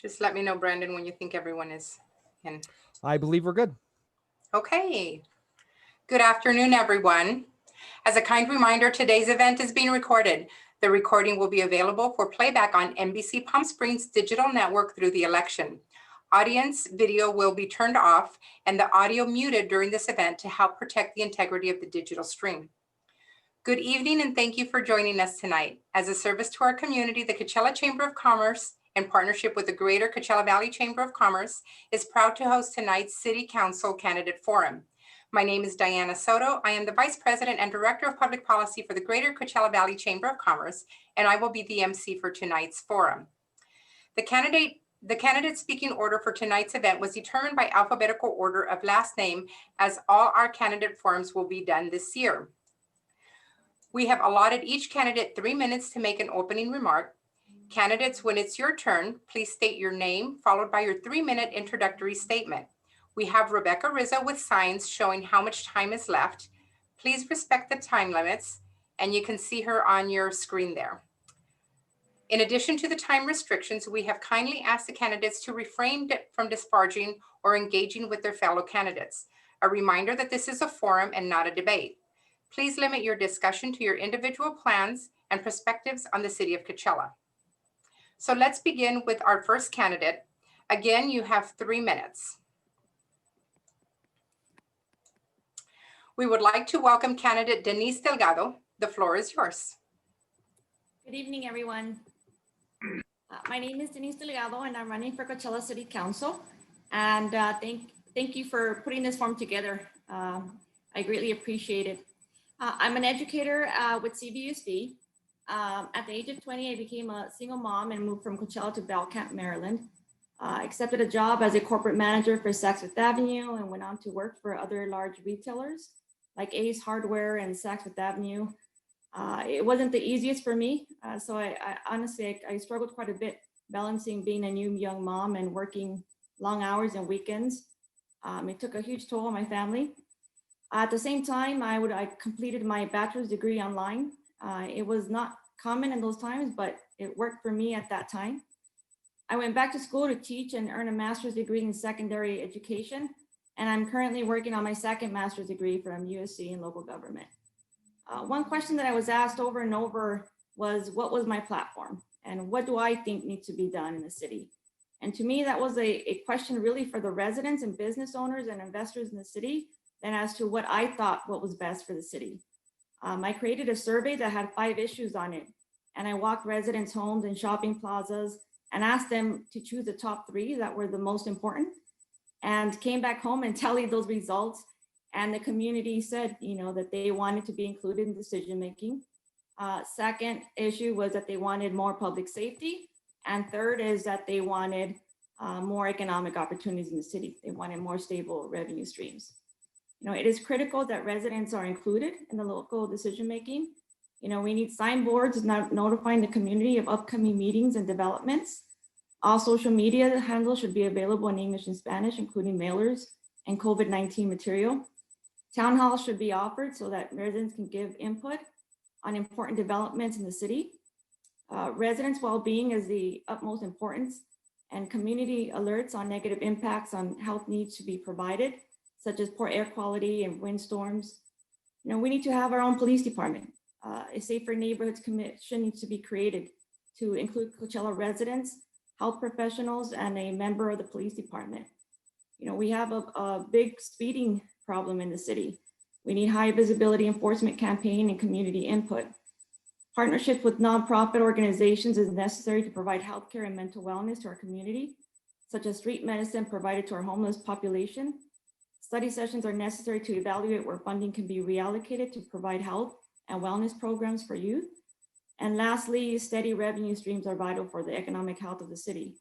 Just let me know, Brandon, when you think everyone is in. I believe we're good. Okay. Good afternoon, everyone. As a kind reminder, today's event is being recorded. The recording will be available for playback on NBC Palm Springs Digital Network through the election. Audience video will be turned off and the audio muted during this event to help protect the integrity of the digital stream. Good evening and thank you for joining us tonight. As a service to our community, the Coachella Chamber of Commerce, in partnership with the Greater Coachella Valley Chamber of Commerce, is proud to host tonight's City Council Candidate Forum. My name is Diana Soto. I am the Vice President and Director of Public Policy for the Greater Coachella Valley Chamber of Commerce, and I will be the MC for tonight's forum. The candidate speaking order for tonight's event was determined by alphabetical order of last name, as all our candidate forums will be done this year. We have allotted each candidate 3 minutes to make an opening remark. Candidates, when it's your turn, please state your name, followed by your 3-minute introductory statement. We have Rebecca Rizzo with signs showing how much time is left. Please respect the time limits, and you can see her on your screen there. In addition to the time restrictions, we have kindly asked the candidates to refrain from disparaging or engaging with their fellow candidates. A reminder that this is a forum and not a debate. Please limit your discussion to your individual plans and perspectives on the city of Coachella. So let's begin with our first candidate. Again, you have 3 minutes. We would like to welcome candidate Denise Delgado. The floor is yours. Good evening, everyone. My name is Denise Delgado, and I'm running for Coachella City Council. And thank you for putting this forum together. I greatly appreciate it. I'm an educator with CBUSD. At the age of 20, I became a single mom and moved from Coachella to Belcamp, Maryland. Accepted a job as a corporate manager for Saks Fifth Avenue and went on to work for other large retailers like Ace Hardware and Saks Fifth Avenue. It wasn't the easiest for me. So I honestly struggled quite a bit balancing being a new young mom and working long hours and weekends. It took a huge toll on my family. At the same time, I completed my bachelor's degree online. It was not common in those times, but it worked for me at that time. I went back to school to teach and earn a master's degree in secondary education. And I'm currently working on my second master's degree from USC in local government. One question that I was asked over and over was, what was my platform? And what do I think needs to be done in the city? And to me, that was a question really for the residents and business owners and investors in the city, than as to what I thought what was best for the city. I created a survey that had 5 issues on it. And I walked residents' homes and shopping plazas and asked them to choose the top 3 that were the most important, and came back home and tallied those results. And the community said, that they wanted to be included in decision-making. Second issue was that they wanted more public safety. And third is that they wanted more economic opportunities in the city. They wanted more stable revenue streams. It is critical that residents are included in the local decision-making. We need signboards notifying the community of upcoming meetings and developments. All social media handles should be available in English and Spanish, including mailers and COVID-19 material. Town halls should be offered so that residents can give input on important developments in the city. Residents' well-being is the utmost importance, and community alerts on negative impacts on health needs to be provided, such as poor air quality and windstorms. We need to have our own police department. A Safer Neighborhoods Commission needs to be created to include Coachella residents, health professionals, and a member of the police department. We have a big speeding problem in the city. We need high visibility enforcement campaign and community input. Partnerships with nonprofit organizations is necessary to provide healthcare and mental wellness to our community, such as street medicine provided to our homeless population. Study sessions are necessary to evaluate where funding can be reallocated to provide health and wellness programs for youth. And lastly, steady revenue streams are vital for the economic health of the city.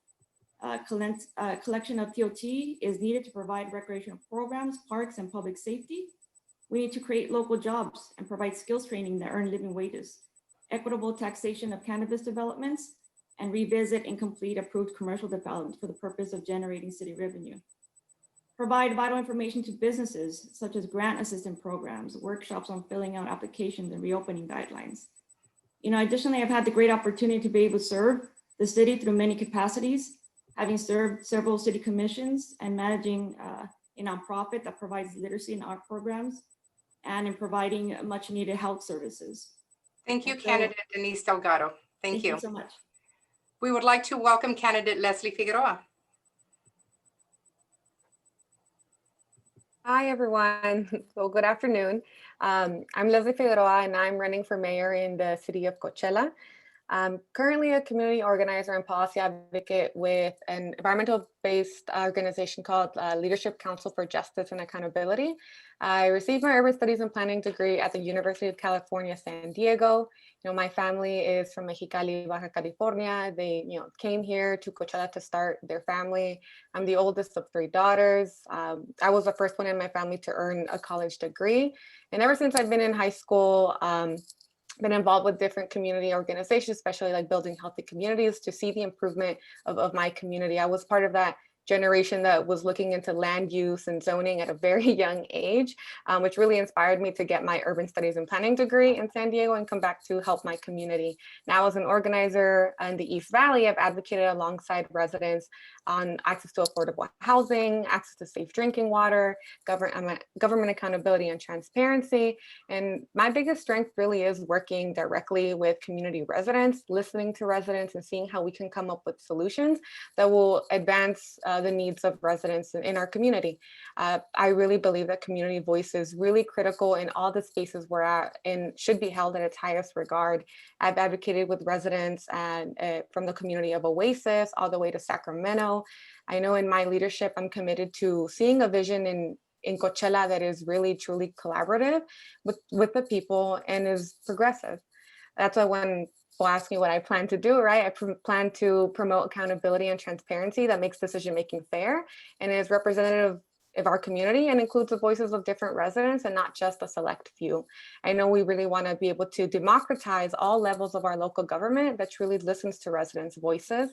Collection of TOT is needed to provide recreational programs, parks, and public safety. We need to create local jobs and provide skills training that earn living wages, equitable taxation of cannabis developments, and revisit and complete approved commercial development for the purpose of generating city revenue. Provide vital information to businesses, such as grant assistance programs, workshops on filling out applications and reopening guidelines. Additionally, I've had the great opportunity to be able to serve the city through many capacities, having served several city commissions and managing a nonprofit that provides literacy and art programs, and in providing much needed health services. Thank you, And so- candidate Denise Delgado. Thank you. so much. We would like to welcome candidate Leslie Figueroa. Hi, everyone. So good afternoon. I'm Leslie Figueroa, and I'm running for mayor in the city of Coachella. I'm currently a community organizer and policy advocate with an environmental-based organization called Leadership Council for Justice and Accountability. I received my urban studies and planning degree at the University of California, San Diego. My family is from Mexicali, Baja California. They, came here to Coachella to start their family. I'm the oldest of 3 daughters. I was the first one in my family to earn a college degree. And ever since I've been in high school, been involved with different community organizations, especially like building healthy communities to see the improvement of my community. I was part of that generation that was looking into land use and zoning at a very young age, which really inspired me to get my urban studies and planning degree in San Diego and come back to help my community. Now, as an organizer in the East Valley, I've advocated alongside residents on access to affordable housing, access to safe drinking water, government accountability and transparency. And my biggest strength really is working directly with community residents, listening to residents and seeing how we can come up with solutions that will advance the needs of residents in our community. I really believe that community voice is really critical in all the spaces we're at and should be held at its highest regard. I've advocated with residents and from the community of Oasis all the way to Sacramento. I know in my leadership, I'm committed to seeing a vision in Coachella that is really truly collaborative with the people and is progressive. That's why when people ask me what I plan to do, right? I plan to promote accountability and transparency that makes decision-making fair and is representative of our community and includes the voices of different residents and not just a select few. I know we really want to be able to democratize all levels of our local government that truly listens to residents' voices.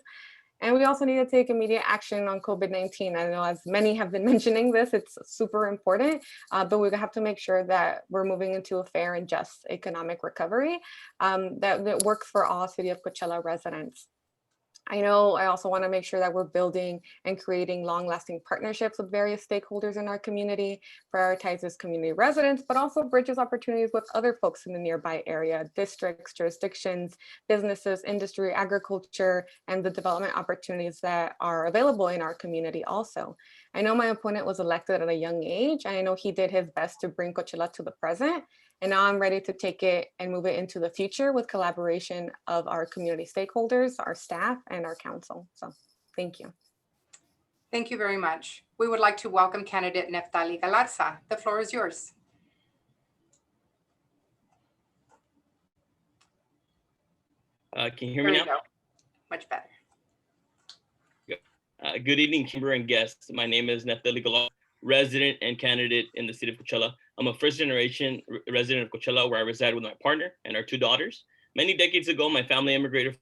And we also need to take immediate action on COVID-19. I know as many have been mentioning this, it's super important, but we have to make sure that we're moving into a fair and just economic recovery that works for all City of Coachella residents. I know I also want to make sure that we're building and creating long-lasting partnerships with various stakeholders in our community, prioritizes community residents, but also bridges opportunities with other folks in the nearby area, districts, jurisdictions, businesses, industry, agriculture, and the development opportunities that are available in our community also. I know my opponent was elected at a young age, and I know he did his best to bring Coachella to the present. And now I'm ready to take it and move it into the future with collaboration of our community stakeholders, our staff, and our council. So thank you. Thank you very much. We would like to welcome candidate Neftali Galarza. The floor is yours. Can you hear me now? Go. Much better. Good evening, chamber and guests. My name is Neftali Galarza, resident and candidate in the city of Coachella. I'm a first-generation resident of Coachella, where I reside with my partner and our 2 daughters. Many decades ago, my family immigrated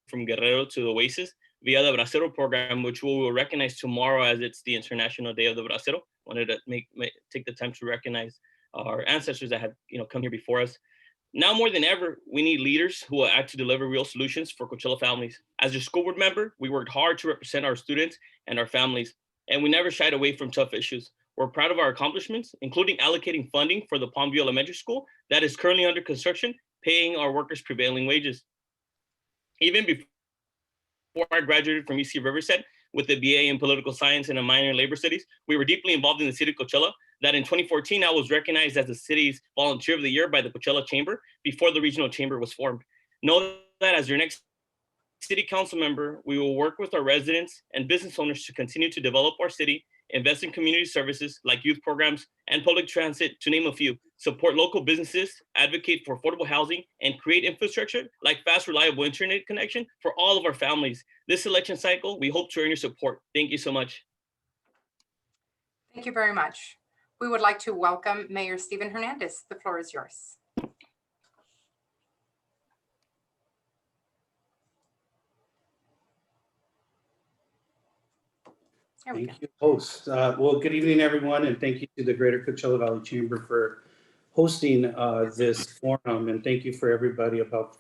from Guerrero to Oasis via the Bracero program, which we will recognize tomorrow as it's the International Day of the Bracero. Wanted to take the time to recognize our ancestors that have come here before us. Now more than ever, we need leaders who will act to deliver real solutions for Coachella families. As a school board member, we worked hard to represent our students and our families, and we never shied away from tough issues. We're proud of our accomplishments, including allocating funding for the Palmview Elementary School that is currently under construction, paying our workers prevailing wages. Even before I graduated from UC Riverside with a BA in political science and a minor in labor studies, we were deeply involved in the city of Coachella. That in 2014, I was recognized as the city's volunteer of the year by the Coachella Chamber before the regional chamber was formed. Know that as your next city council member, we will work with our residents and business owners to continue to develop our city, invest in community services like youth programs and public transit, to name a few, support local businesses, advocate for affordable housing, and create infrastructure like fast, reliable internet connection for all of our families. This election cycle, we hope to earn your support. Thank you so much. Thank you very much. We would like to welcome Mayor Stephen Hernandez. The floor is yours. Thank you, host. Well, good evening, everyone, and thank you to the Greater Coachella Valley Chamber for hosting this forum, and thank you for everybody, about,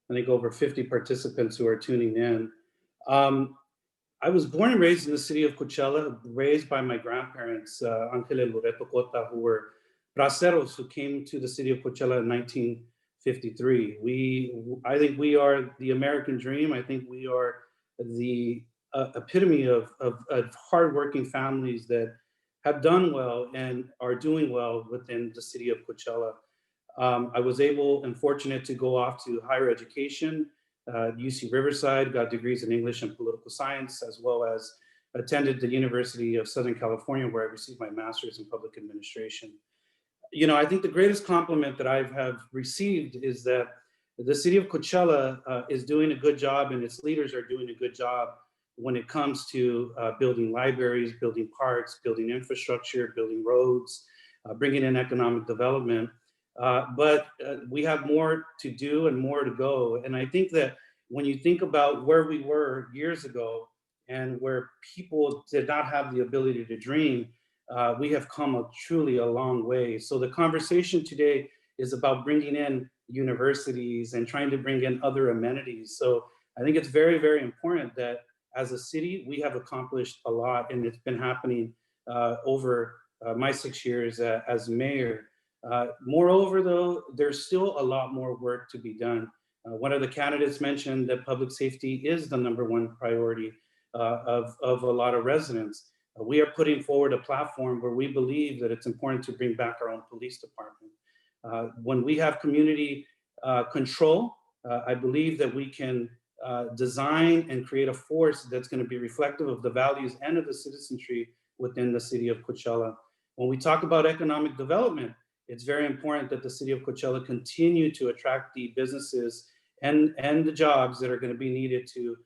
I think, over 50 participants who are tuning in. I was born and raised in the city of Coachella, raised by my grandparents, Angel and Loreto Cota, who were braceros who came to the city of Coachella in 1953. I think we are the American dream. I think we are the epitome of hardworking families that have done well and are doing well within the city of Coachella. I was able and fortunate to go off to higher education, UC Riverside, got degrees in English and political science, as well as attended the University of Southern California, where I received my master's in public administration. You know, I think the greatest compliment that I have received is that the city of Coachella is doing a good job, and its leaders are doing a good job when it comes to building libraries, building parks, building infrastructure, building roads, bringing in economic development. But we have more to do and more to go. And I think that when you think about where we were years ago and where people did not have the ability to dream, we have come truly a long way. So the conversation today is about bringing in universities and trying to bring in other amenities. So I think it's very, very important that as a city, we have accomplished a lot, and it's been happening over my 6 years as mayor. Moreover, though, there's still a lot more work to be done. One of the candidates mentioned that public safety is the #1 priority of a lot of residents. We are putting forward a platform where we believe that it's important to bring back our own police department. When we have community control, I believe that we can design and create a force that's going to be reflective of the values and of the citizenry within the city of Coachella. When we talk about economic development, it's very important that the city of Coachella continue to attract the businesses and the jobs that are going to be needed to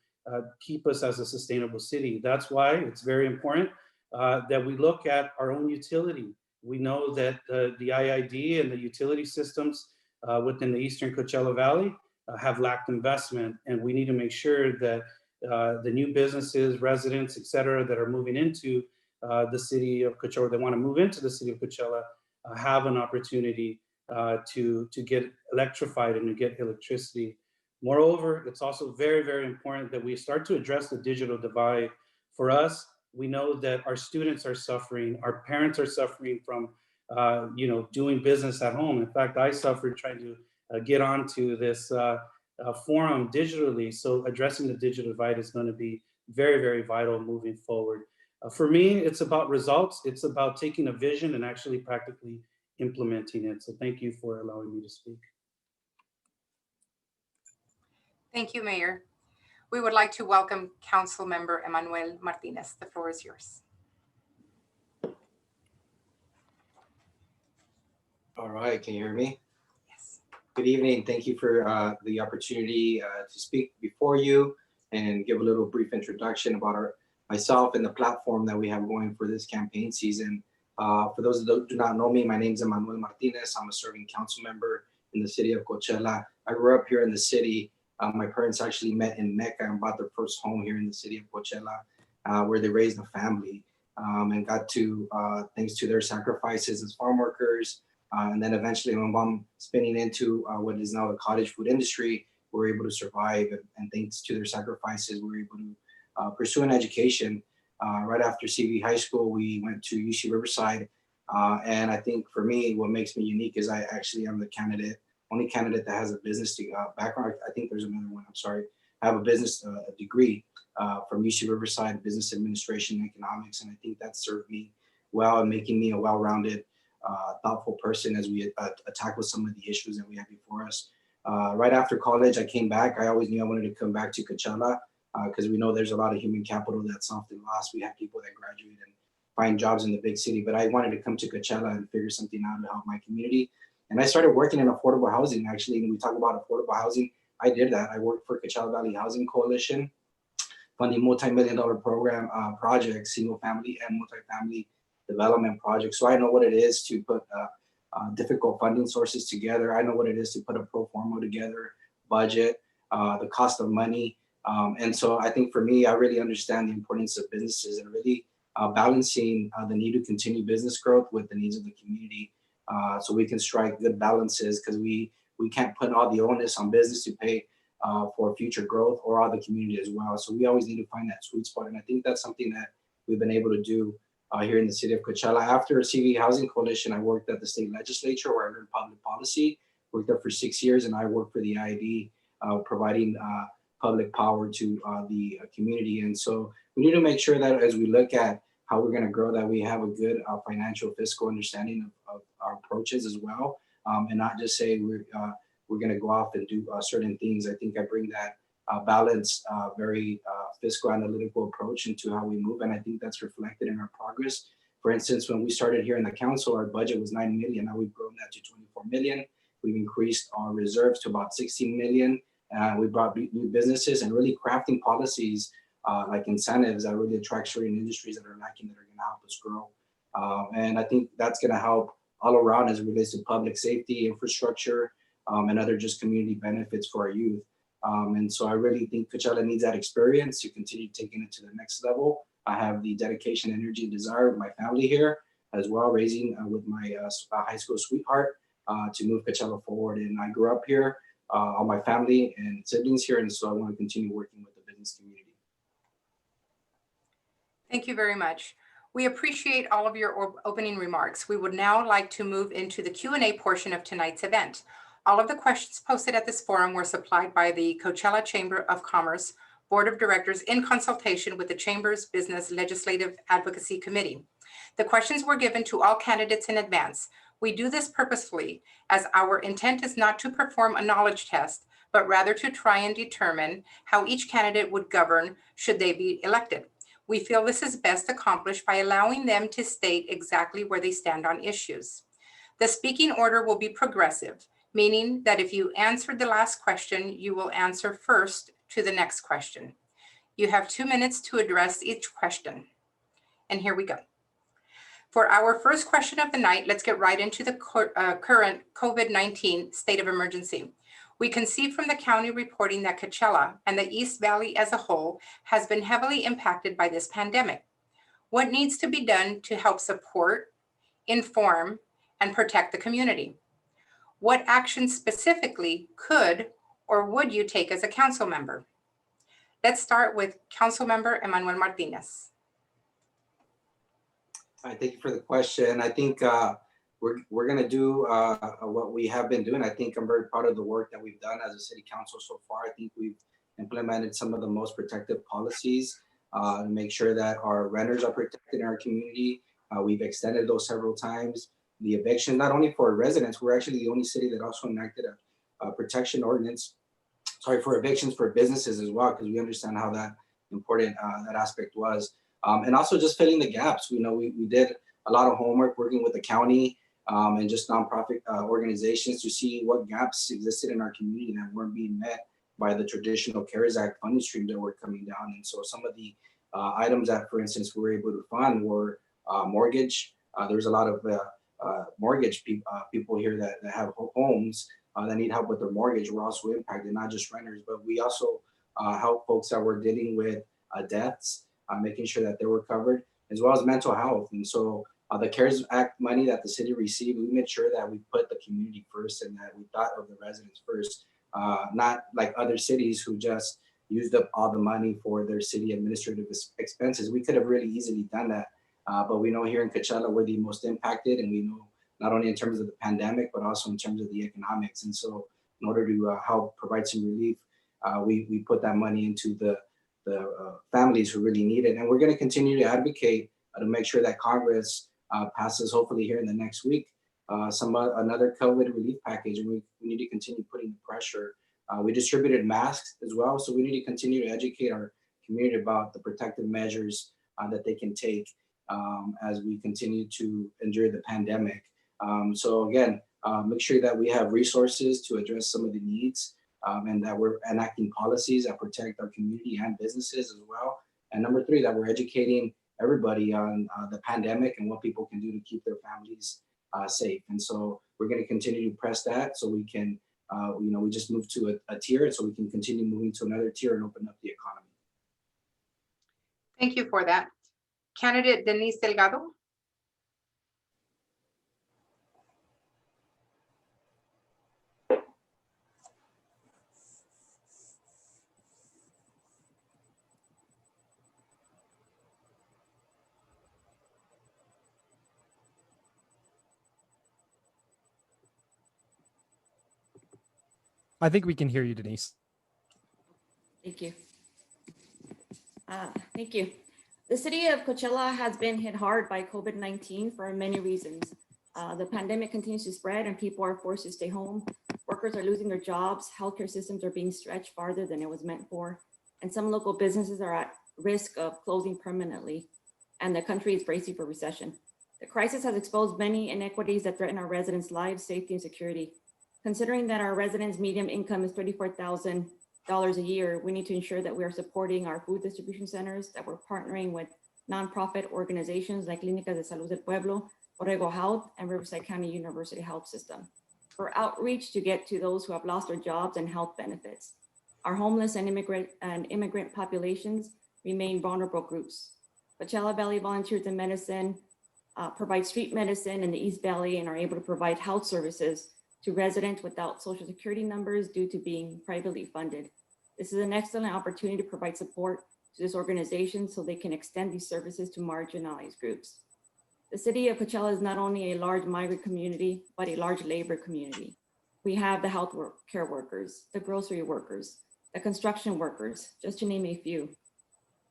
keep us as a sustainable city. That's why it's very important that we look at our own utility. We know that the IID and the utility systems within the Eastern Coachella Valley have lacked investment, and we need to make sure that the new businesses, residents, et cetera, that are moving into the city of Coachella, they want to move into the city of Coachella, have an opportunity to get electrified and to get electricity. Moreover, it's also very, very important that we start to address the digital divide. For us, we know that our students are suffering, our parents are suffering from doing business at home. In fact, I suffered trying to get onto this forum digitally. So addressing the digital divide is going to be very, very vital moving forward. For me, it's about results. It's about taking a vision and actually practically implementing it. So thank you for allowing me to speak. Thank you, Mayor. We would like to welcome Council Member Emanuel Martinez. The floor is yours. All right, can you hear me? Yes. Good evening. Thank you for the opportunity to speak before you and give a little brief introduction about myself and the platform that we have going for this campaign season. For those that do not know me, my name is Emanuel Martinez. I'm a serving council member in the city of Coachella. I grew up here in the city. My parents actually met in Mecca and bought their first home here in the city of Coachella, where they raised a family and got to, thanks to their sacrifices as farm workers, and then eventually my mom spinning into what is now the cottage food industry, we were able to survive, and thanks to their sacrifices, we were able to pursue an education. Right after CV High School, we went to UC Riverside. And I think for me, what makes me unique is I actually am the only candidate that has a business background. I think there's another one, I'm sorry. I have a business degree from UC Riverside, business administration and economics. And I think that served me well and making me a well-rounded, thoughtful person as we tackle some of the issues that we have before us. Right after college, I came back. I always knew I wanted to come back to Coachella because we know there's a lot of human capital that's often lost. We have people that graduate and find jobs in the big city, but I wanted to come to Coachella and figure something out to help my community. And I started working in affordable housing. Actually, when we talk about affordable housing, I did that. I worked for Coachella Valley Housing Coalition, funding multi-million-dollar program projects, single family and multifamily development projects. So I know what it is to put difficult funding sources together. I know what it is to put a pro forma together, budget, the cost of money. And so I think for me, I really understand the importance of businesses and really balancing the need to continue business growth with the needs of the community, so we can strike good balances, because we can't put all the onus on business to pay for future growth or all the community as well. So we always need to find that sweet spot. And I think that's something that we've been able to do here in the city of Coachella. After CV Housing Coalition, I worked at the state legislature where I learned public policy, worked there for 6 years, and I worked for the IID, providing public power to the community. And so we need to make sure that as we look at how we're going to grow, that we have a good financial fiscal understanding of our approaches as well, and not just say we're going to go off and do certain things. I think I bring that balanced, very fiscal analytical approach into how we move, and I think that's reflected in our progress. For instance, when we started here in the council, our budget was 9 million. Now we've grown that to 24 million. We've increased our reserves to about 16 million. We brought new businesses and really crafting policies like incentives that really attract certain industries that are lacking, that are going to help us grow. And I think that's going to help all around as it relates to public safety, infrastructure, and other just community benefits for our youth. And so I really think Coachella needs that experience to continue taking it to the next level. I have the dedication, energy, and desire of my family here as well, raising with my high school sweetheart to move Coachella forward. And I grew up here, all my family and siblings here, and so I want to continue working with the business community. Thank you very much. We appreciate all of your opening remarks. We would now like to move into the Q&A portion of tonight's event. All of the questions posted at this forum were supplied by the Coachella Chamber of Commerce Board of Directors in consultation with the Chamber's Business Legislative Advocacy Committee. The questions were given to all candidates in advance. We do this purposefully as our intent is not to perform a knowledge test, but rather to try and determine how each candidate would govern should they be elected. We feel this is best accomplished by allowing them to state exactly where they stand on issues. The speaking order will be progressive, meaning that if you answered the last question, you will answer first to the next question. You have 2 minutes to address each question. And here we go. For our first question of the night, let's get right into the current COVID-19 state of emergency. We can see from the county reporting that Coachella and the East Valley as a whole has been heavily impacted by this pandemic. What needs to be done to help support, inform, and protect the community? What actions specifically could or would you take as a council member? Let's start with Council Member Emanuel Martinez. Thank you for the question. I think we're going to do what we have been doing. I think I'm very proud of the work that we've done as a city council so far. I think we've implemented some of the most protective policies to make sure that our renters are protected in our community. We've extended those several times. The eviction, not only for residents, we're actually the only city that also enacted a protection ordinance, for evictions for businesses as well, because we understand how that important that aspect was. And also just filling the gaps. We did a lot of homework working with the county and just nonprofit organizations to see what gaps existed in our community that weren't being met by the traditional CARES Act funding stream that were coming down. And so some of the items that, for instance, we were able to fund were mortgage. There's a lot of mortgage people here that have homes that need help with their mortgage. We're also impacted, not just renters, but we also help folks that were dealing with deaths, making sure that they were covered, as well as mental health. And so the CARES Act money that the city received, we made sure that we put the community first and that we thought of the residents first, not like other cities who just used up all the money for their city administrative expenses. We could have really easily done that. But we know here in Coachella, we're the most impacted, and we know not only in terms of the pandemic, but also in terms of the economics. And so in order to help provide some relief, we put that money into the families who really need it. And we're going to continue to advocate to make sure that Congress passes, hopefully here in the next week, another COVID relief package. And we need to continue putting the pressure. We distributed masks as well. So we need to continue to educate our community about the protective measures that they can take as we continue to endure the pandemic. So again, make sure that we have resources to address some of the needs and that we're enacting policies that protect our community and businesses as well. And number 3, that we're educating everybody on the pandemic and what people can do to keep their families safe. And so we're going to continue to press that so we can, we just moved to a tier, so we can continue moving to another tier and open up the economy. Thank you for that. Candidate Denise Delgado. I think we can hear you, Denise. Thank you. Thank you. The city of Coachella has been hit hard by COVID-19 for many reasons. The pandemic continues to spread and people are forced to stay home. Workers are losing their jobs. Healthcare systems are being stretched farther than it was meant for. And some local businesses are at risk of closing permanently. And the country is bracing for recession. The crisis has exposed many inequities that threaten our residents' lives, safety, and security. Considering that our residents' median income is $34,000 a year, we need to ensure that we are supporting our food distribution centers, that we're partnering with nonprofit organizations like Clínicas de Salud del Pueblo, Borrego Health, and Riverside County University Health System for outreach to get to those who have lost their jobs and health benefits. Our homeless and immigrant populations remain vulnerable groups. Coachella Valley Volunteers in Medicine provide street medicine in the East Valley and are able to provide health services to residents without social security numbers due to being privately funded. This is an excellent opportunity to provide support to this organization so they can extend these services to marginalized groups. The city of Coachella is not only a large migrant community, but a large labor community. We have the health care workers, the grocery workers, the construction workers, just to name a few.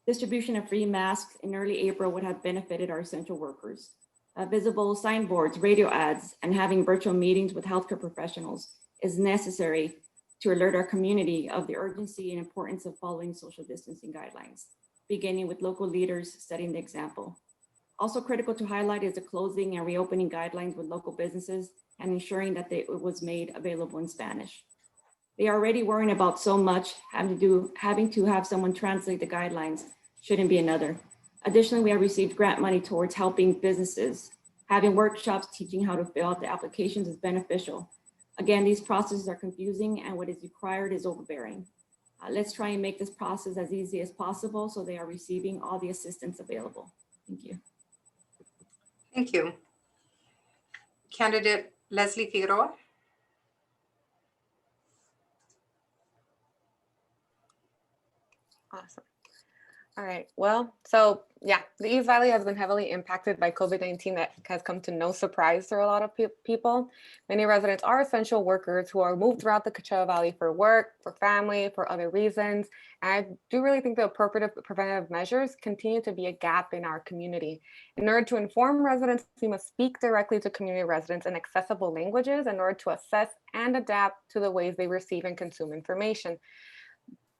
Distribution of free masks in early April would have benefited our essential workers. Visible signboards, radio ads, and having virtual meetings with healthcare professionals is necessary to alert our community of the urgency and importance of following social distancing guidelines, beginning with local leaders setting the example. Also critical to highlight is the closing and reopening guidelines with local businesses and ensuring that it was made available in Spanish. They are already worrying about so much, having to have someone translate the guidelines shouldn't be another. Additionally, we have received grant money towards helping businesses. Having workshops teaching how to fill out the applications is beneficial. Again, these processes are confusing and what is required is overbearing. Let's try and make this process as easy as possible so they are receiving all the assistance available. Thank you. Thank you. Candidate Leslie Figueroa. Awesome. All right. Well, so yeah, the East Valley has been heavily impacted by COVID-19. That has come to no surprise to a lot of people. Many residents are essential workers who are moved throughout the Coachella Valley for work, for family, for other reasons. And I do really think the appropriate preventative measures continue to be a gap in our community. In order to inform residents, we must speak directly to community residents in accessible languages in order to assess and adapt to the ways they receive and consume information.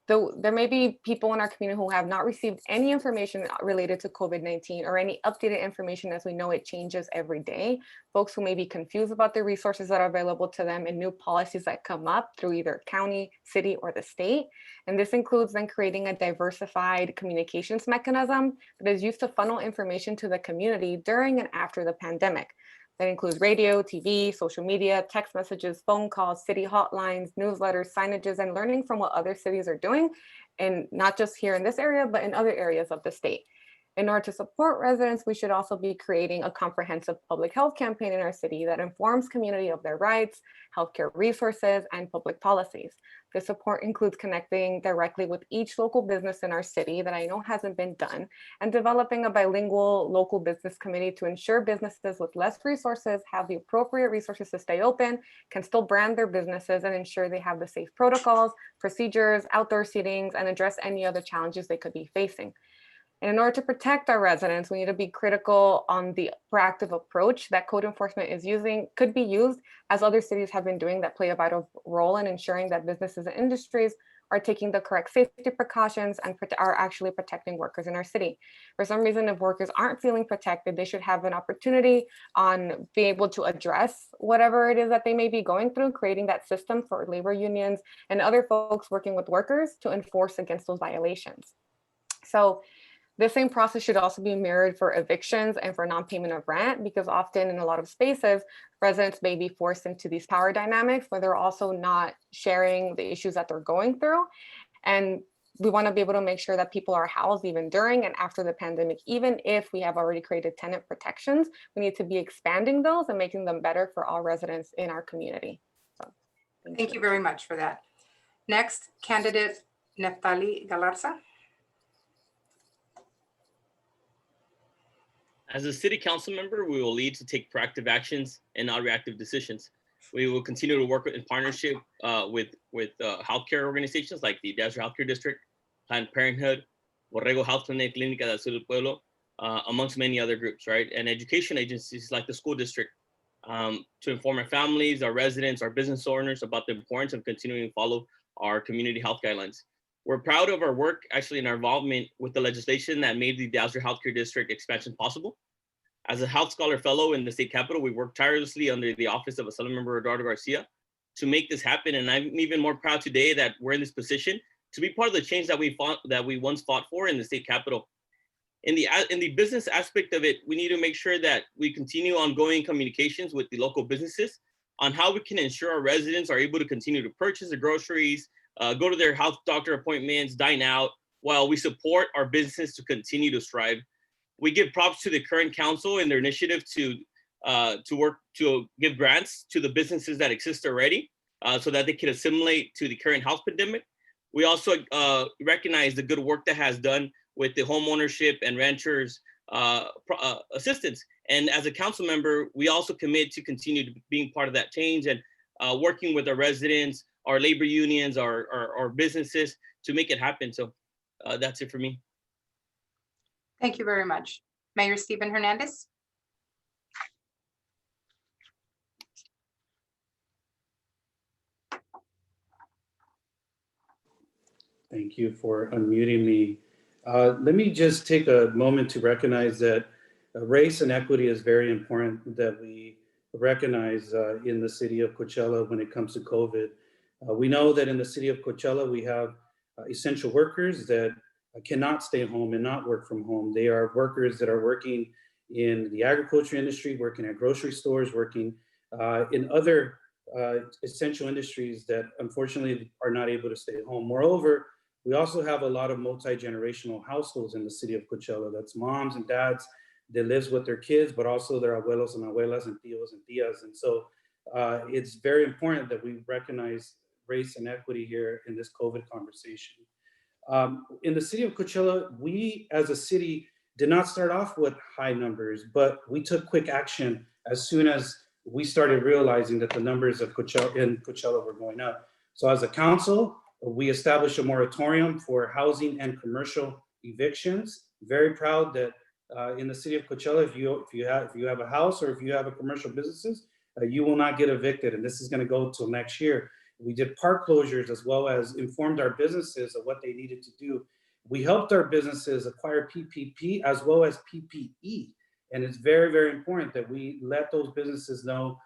Though there may be people in our community who have not received any information related to COVID-19 or any updated information, as we know it changes every day. Folks who may be confused about the resources that are available to them and new policies that come up through either county, city, or the state. And this includes then creating a diversified communications mechanism that is used to funnel information to the community during and after the pandemic. That includes radio, TV, social media, text messages, phone calls, city hotlines, newsletters, signages, and learning from what other cities are doing, and not just here in this area, but in other areas of the state. In order to support residents, we should also be creating a comprehensive public health campaign in our city that informs community of their rights, healthcare resources, and public policies. This support includes connecting directly with each local business in our city that I know hasn't been done, and developing a bilingual local business committee to ensure businesses with less resources have the appropriate resources to stay open, can still brand their businesses, and ensure they have the safe protocols, procedures, outdoor seatings, and address any other challenges they could be facing. And in order to protect our residents, we need to be critical on the proactive approach that code enforcement is using, could be used, as other cities have been doing, that play a vital role in ensuring that businesses and industries are taking the correct safety precautions and are actually protecting workers in our city. For some reason, if workers aren't feeling protected, they should have an opportunity on being able to address whatever it is that they may be going through, creating that system for labor unions and other folks working with workers to enforce against those violations. So the same process should also be mirrored for evictions and for non-payment of rent, because often in a lot of spaces, residents may be forced into these power dynamics where they're also not sharing the issues that they're going through. And we want to be able to make sure that people are housed even during and after the pandemic. Even if we have already created tenant protections, we need to be expanding those and making them better for all residents in our community. So, Thank you very much for that. Next, candidate Neftali Galarza. As a city council member, we will lead to take proactive actions and not reactive decisions. We will continue to work in partnership with healthcare organizations like the Desert Healthcare District, Planned Parenthood, Borrego Health Clinic, Clínica del Sur del Pueblo, amongst many other groups, right? And education agencies like the school district to inform our families, our residents, our business owners about the importance of continuing to follow our community health guidelines. We're proud of our work, actually, in our involvement with the legislation that made the Desert Healthcare District expansion possible. As a Health Scholar Fellow in the state capitol, we worked tirelessly under the office of Assembly Member Eduardo Garcia to make this happen. And I'm even more proud today that we're in this position to be part of the change that we once fought for in the state capitol. In the business aspect of it, we need to make sure that we continue ongoing communications with the local businesses on how we can ensure our residents are able to continue to purchase the groceries, go to their health doctor appointments, dine out, while we support our businesses to continue to strive. We give props to the current council and their initiative to work to give grants to the businesses that exist already so that they can assimilate to the current health pandemic. We also recognize the good work that has done with the home ownership and renters assistance. And as a council member, we also commit to continue to being part of that change and working with our residents, our labor unions, our businesses to make it happen. So that's it for me. Thank you very much. Mayor Stephen Hernandez. Thank you for unmuting me. Let me just take a moment to recognize that race and equity is very important that we recognize in the city of Coachella when it comes to COVID. We know that in the city of Coachella, we have essential workers that cannot stay home and not work from home. They are workers that are working in the agriculture industry, working at grocery stores, working in other essential industries that unfortunately are not able to stay home. Moreover, we also have a lot of multi-generational households in the city of Coachella. That's moms and dads that lives with their kids, but also their abuelos and abuelas and tios and tias. And so it's very important that we recognize race and equity here in this COVID conversation. In the city of Coachella, we as a city did not start off with high numbers, but we took quick action as soon as we started realizing that the numbers of Coachella were going up. So as a council, we established a moratorium for housing and commercial evictions. Very proud that in the city of Coachella, if you have a house or if you have a commercial businesses, you will not get evicted, and this is going to go till next year. We did park closures as well as informed our businesses of what they needed to do. We helped our businesses acquire PPP as well as PPE. And it's very, very important that we let those businesses know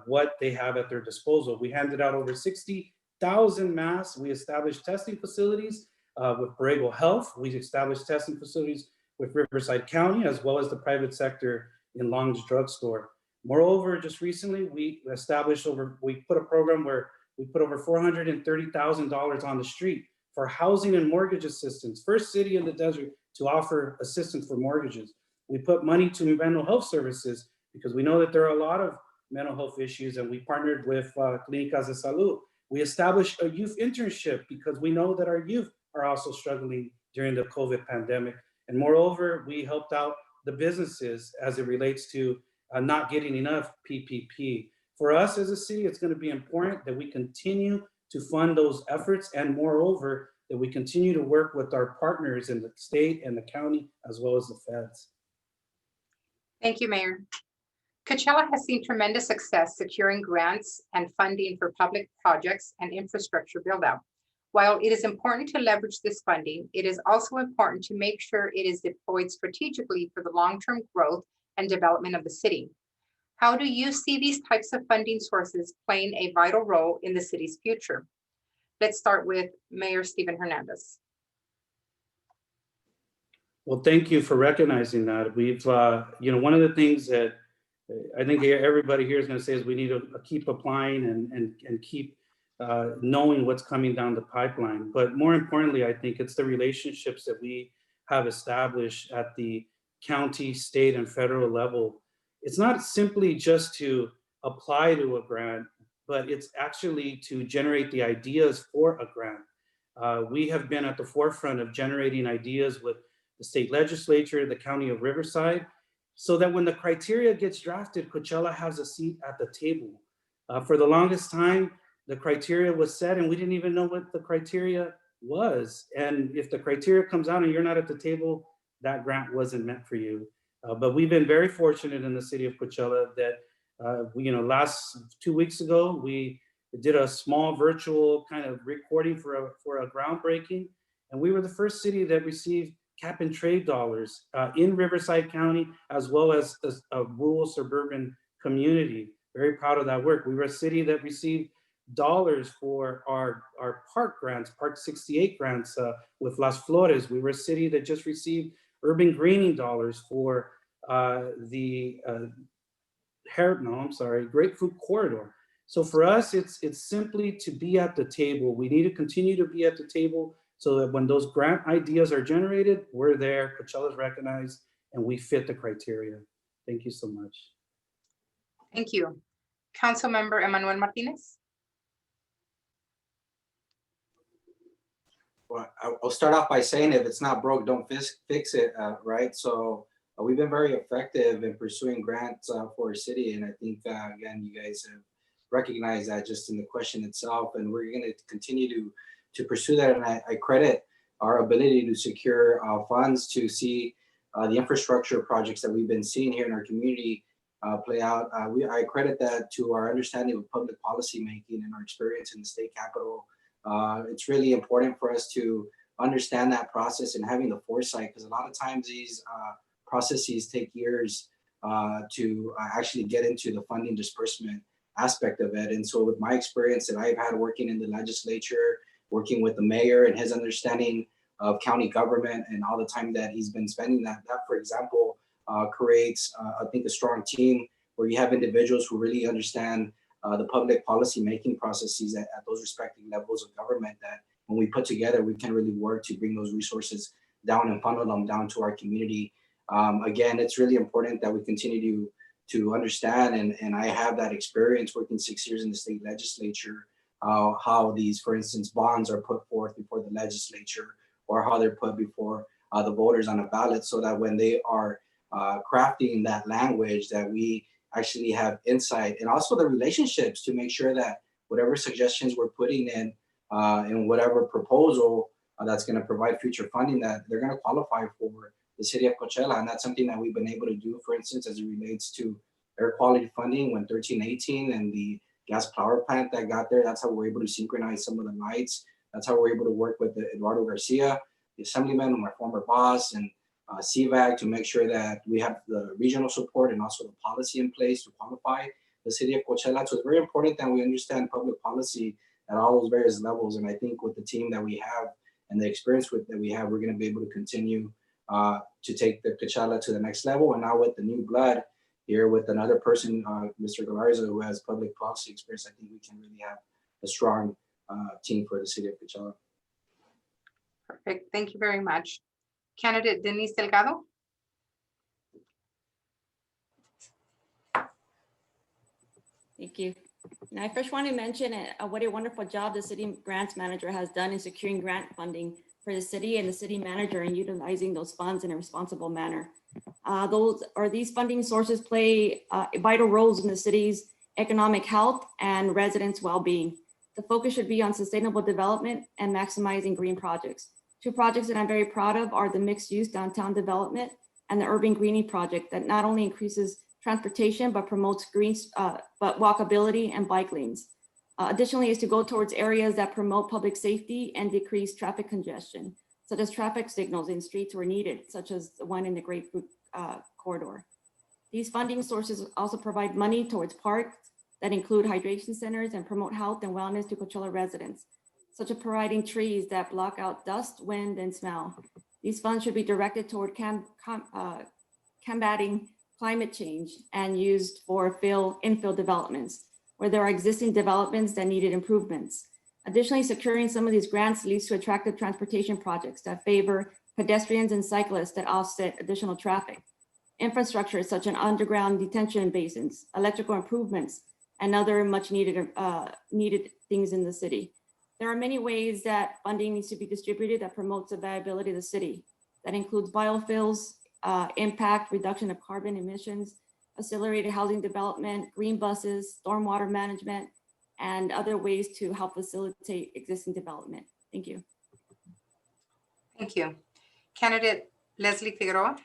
what they have at their disposal. We handed out over 60,000 masks. We established testing facilities with Borrego Health. We established testing facilities with Riverside County as well as the private sector in Long's Drugstore. Moreover, just recently, we put a program where we put over $430,000 on the street for housing and mortgage assistance. First city in the desert to offer assistance for mortgages. We put money to mental health services because we know that there are a lot of mental health issues, and we partnered with Clínicas de Salud. We established a youth internship because we know that our youth are also struggling during the COVID pandemic. And moreover, we helped out the businesses as it relates to not getting enough PPP. For us as a city, it's going to be important that we continue to fund those efforts, and moreover, that we continue to work with our partners in the state and the county, as well as the feds. Thank you, Mayor. Coachella has seen tremendous success securing grants and funding for public projects and infrastructure build-out. While it is important to leverage this funding, it is also important to make sure it is deployed strategically for the long-term growth and development of the city. How do you see these types of funding sources playing a vital role in the city's future? Let's start with Mayor Stephen Hernandez. Well, thank you for recognizing that. We've, one of the things that I think everybody here is going to say is we need to keep applying and keep knowing what's coming down the pipeline. But more importantly, I think it's the relationships that we have established at the county, state, and federal level. It's not simply just to apply to a grant, but it's actually to generate the ideas for a grant. We have been at the forefront of generating ideas with the state legislature, the county of Riverside, so that when the criteria gets drafted, Coachella has a seat at the table. For the longest time, the criteria was set and we didn't even know what the criteria was. And if the criteria comes out and you're not at the table, that grant wasn't meant for you. But we've been very fortunate in the city of Coachella that, last 2 weeks ago, we did a small virtual kind of recording for a groundbreaking. And we were the first city that received cap and trade dollars in Riverside County, as well as a rural suburban community. Very proud of that work. We were a city that received dollars for our park grants, Park 68 grants with Las Flores. We were a city that just received urban greening dollars for the Grapefruit Corridor. So for us, it's simply to be at the table. We need to continue to be at the table so that when those grant ideas are generated, we're there, Coachella's recognized, and we fit the criteria. Thank you so much. Thank you. Councilmember Emanuel Martinez. Well, I'll start off by saying if it's not broke, don't fix it, right? So we've been very effective in pursuing grants for our city. And I think, again, you guys have recognized that just in the question itself. And we're going to continue to pursue that. And I credit our ability to secure funds to see the infrastructure projects that we've been seeing here in our community play out. I credit that to our understanding of public policy making and our experience in the state capitol. It's really important for us to understand that process and having the foresight, because a lot of times these processes take years to actually get into the funding disbursement aspect of it. And so with my experience that I've had working in the legislature, working with the mayor and his understanding of county government and all the time that he's been spending, that for example, creates, I think, a strong team where you have individuals who really understand the public policy making processes at those respective levels of government, that when we put together, we can really work to bring those resources down and funnel them down to our community. Again, it's really important that we continue to understand, and I have that experience working 6 years in the state legislature, how these, for instance, bonds are put forth before the legislature, or how they're put before the voters on a ballot, so that when they are crafting that language, that we actually have insight, and also the relationships to make sure that whatever suggestions we're putting in whatever proposal that's going to provide future funding, that they're going to qualify for the city of Coachella. And that's something that we've been able to do, for instance, as it relates to air quality funding when 1318 and the gas power plant that got there. That's how we're able to synchronize some of the lights. That's how we're able to work with Eduardo Garcia, the assemblyman, my former boss, and CVAG, to make sure that we have the regional support and also the policy in place to qualify the city of Coachella. So it's very important that we understand public policy at all those various levels. And I think with the team that we have and the experience that we have, we're going to be able to continue to take the Coachella to the next level. And now with the new blood here, with another person, Mr. Galarza, who has public policy experience, I think we can really have a strong team for the city of Coachella. Perfect. Thank you very much. Candidate Denise Delgado. Thank you. And I first want to mention what a wonderful job the city grants manager has done in securing grant funding for the city, and the city manager in utilizing those funds in a responsible manner. These funding sources play vital roles in the city's economic health and residents' well-being. The focus should be on sustainable development and maximizing green projects. Two projects that I'm very proud of are the mixed-use downtown development and the urban greening project that not only increases transportation, but promotes but walkability and bike lanes. Additionally, is to go towards areas that promote public safety and decrease traffic congestion, such as traffic signals in streets where needed, such as the one in the Grapefruit Corridor. These funding sources also provide money towards parks that include hydration centers and promote health and wellness to Coachella residents, such as providing trees that block out dust, wind, and smell. These funds should be directed toward combating climate change and used for infill developments, where there are existing developments that needed improvements. Additionally, securing some of these grants leads to attractive transportation projects that favor pedestrians and cyclists that offset additional traffic. Infrastructure such as underground detention basins, electrical improvements, and other much needed things in the city. There are many ways that funding needs to be distributed that promotes the viability of the city. That includes biofuels, impact, reduction of carbon emissions, accelerated housing development, green buses, stormwater management, and other ways to help facilitate existing development. Thank you. Thank you. Candidate Leslie Figueroa.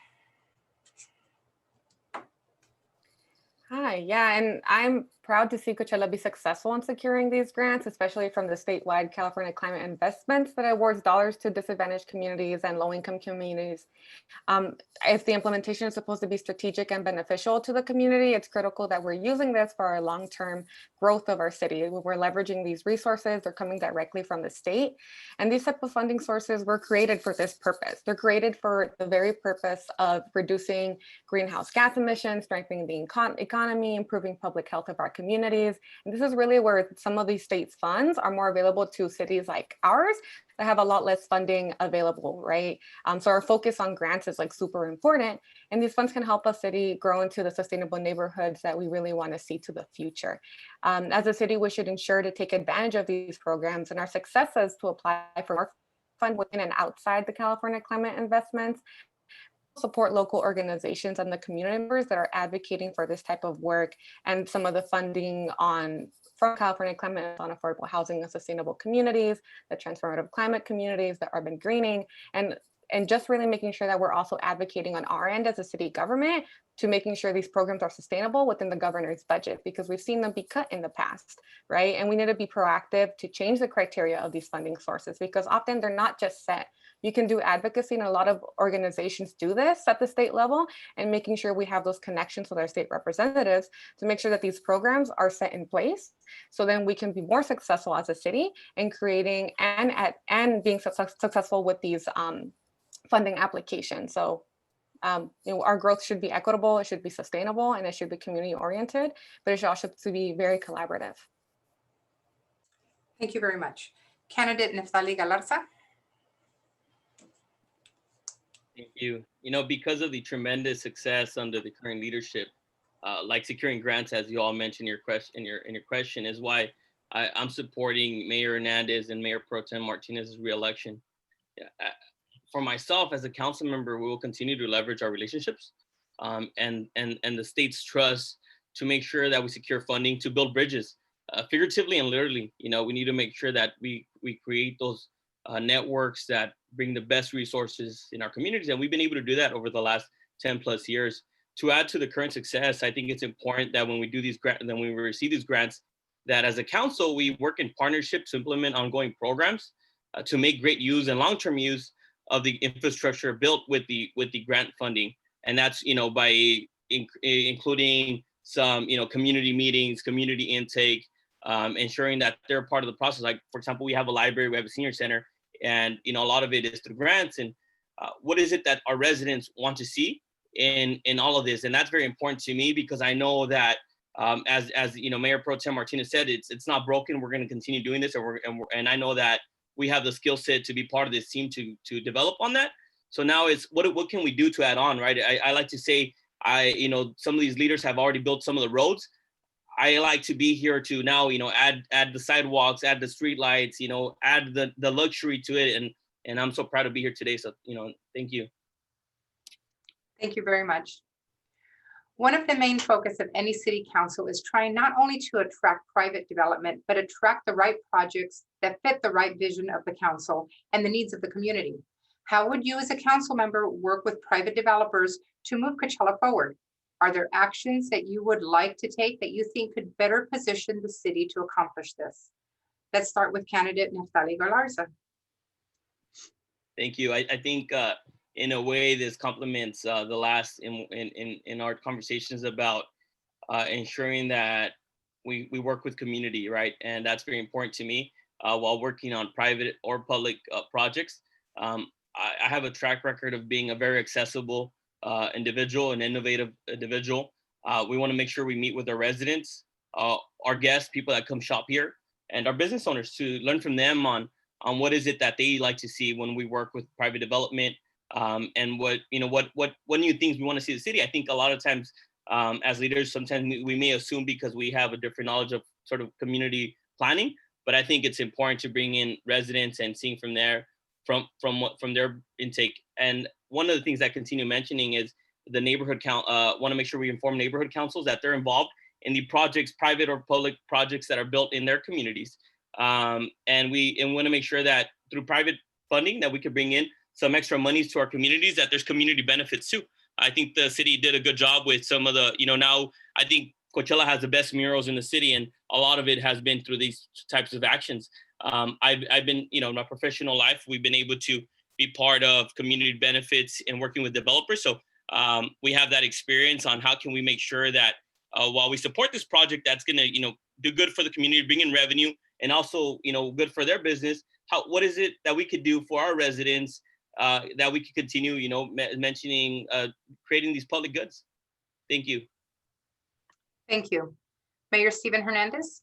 Hi, yeah, and I'm proud to see Coachella be successful in securing these grants, especially from the statewide California Climate Investments that awards dollars to disadvantaged communities and low-income communities. If the implementation is supposed to be strategic and beneficial to the community, it's critical that we're using this for our long-term growth of our city. We're leveraging these resources, they're coming directly from the state. And these type of funding sources were created for this purpose. They're created for the very purpose of reducing greenhouse gas emissions, strengthening the economy, improving public health of our communities. And this is really where some of these states' funds are more available to cities like ours that have a lot less funding available, right? So our focus on grants is like super important, and these funds can help a city grow into the sustainable neighborhoods that we really want to see to the future. As a city, we should ensure to take advantage of these programs, and our success is to apply for more fund within and outside the California Climate Investments, support local organizations and the community members that are advocating for this type of work, and some of the funding from California Climate on affordable housing and sustainable communities, the transformative climate communities, the urban greening, and just really making sure that we're also advocating on our end as a city government to making sure these programs are sustainable within the governor's budget, because we've seen them be cut in the past, right? And we need to be proactive to change the criteria of these funding sources, because often they're not just set. You can do advocacy, and a lot of organizations do this at the state level, and making sure we have those connections with our state representatives to make sure that these programs are set in place. So then we can be more successful as a city in creating and being successful with these funding applications. So our growth should be equitable, it should be sustainable, and it should be community oriented, but it should also be very collaborative. Thank you very much. Candidate Neftali Galarza. Thank you. You know, because of the tremendous success under the current leadership, like securing grants, as you all mentioned in your question, is why I'm supporting Mayor Hernandez and Mayor Pro Tem Martinez's reelection. For myself as a council member, we will continue to leverage our relationships and the state's trust to make sure that we secure funding to build bridges, figuratively and literally. You know, we need to make sure that we create those networks that bring the best resources in our communities. And we've been able to do that over the last 10 plus years. To add to the current success, I think it's important that when we do these grants, then when we receive these grants, that as a council, we work in partnership to implement ongoing programs to make great use and long-term use of the infrastructure built with the grant funding. And that's, you know, by including some, you know, community meetings, community intake, ensuring that they're part of the process. Like, for example, we have a library, we have a senior center, and, you know, a lot of it is through grants. And what is it that our residents want to see in all of this? And that's very important to me, because I know that as you know, Mayor Pro Tem Martinez said, it's not broken. We're going to continue doing this, and I know that we have the skill set to be part of this team to develop on that. So now it's what can we do to add on, right? I like to say, you know, some of these leaders have already built some of the roads. I like to be here to now, you know, add the sidewalks, add the street lights, you know, add the luxury to it. And I'm so proud to be here today. So, you know, thank you. Thank you very much. One of the main focus of any city council is trying not only to attract private development, but attract the right projects that fit the right vision of the council and the needs of the community. How would you as a council member work with private developers to move Coachella forward? Are there actions that you would like to take that you think could better position the city to accomplish this? Let's start with candidate Neftali Galarza. Thank you. I think in a way this complements the last in our conversations about ensuring that we work with community, right? And that's very important to me while working on private or public projects. I have a track record of being a very accessible individual, an innovative individual. We want to make sure we meet with our residents, our guests, people that come shop here, and our business owners to learn from them on what is it that they like to see when we work with private development, and what new things we want to see in the city. I think a lot of times as leaders, sometimes we may assume because we have a different knowledge of sort of community planning, but I think it's important to bring in residents and seeing from their intake. And one of the things I continue mentioning is the neighborhood want to make sure we inform neighborhood councils that they're involved in the projects, private or public projects that are built in their communities. And we want to make sure that through private funding that we could bring in some extra monies to our communities, that there's community benefits too. I think the city did a good job with some of the, now I think Coachella has the best murals in the city, and a lot of it has been through these types of actions. I've been, in my professional life, we've been able to be part of community benefits and working with developers. So we have that experience on how can we make sure that while we support this project that's going to, do good for the community, bring in revenue, and also, good for their business. What is it that we could do for our residents that we could continue, mentioning, creating these public goods? Thank you. Thank you. Mayor Stephen Hernandez.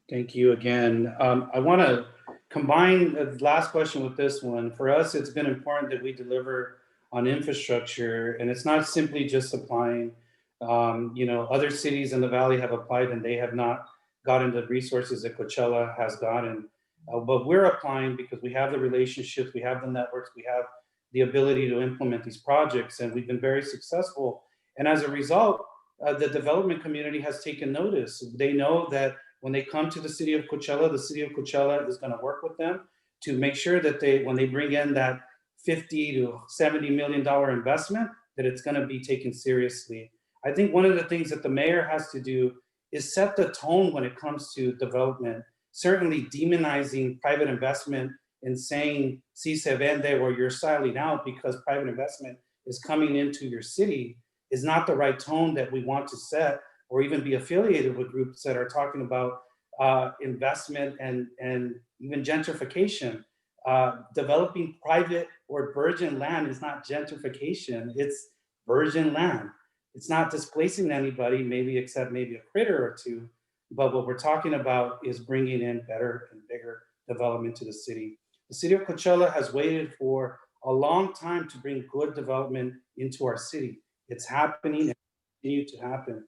Thank you again. I want to combine the last question with this one. For us, it's been important that we deliver on infrastructure, and it's not simply just applying. Other cities in the valley have applied and they have not gotten the resources that Coachella has gotten. But we're applying because we have the relationships, we have the networks, we have the ability to implement these projects, and we've been very successful. And as a result, the development community has taken notice. They know that when they come to the city of Coachella is going to work with them to make sure that when they bring in that $50 to $70 million investment, that it's going to be taken seriously. I think one of the things that the mayor has to do is set the tone when it comes to development. Certainly demonizing private investment and saying, si se vende, or you're styling out because private investment is coming into your city is not the right tone that we want to set, or even be affiliated with groups that are talking about investment and even gentrification. Developing private or virgin land is not gentrification, it's virgin land. It's not displacing anybody, maybe except maybe a critter or two, but what we're talking about is bringing in better and bigger development to the city. The city of Coachella has waited for a long time to bring good development into our city. It's happening and continue to happen.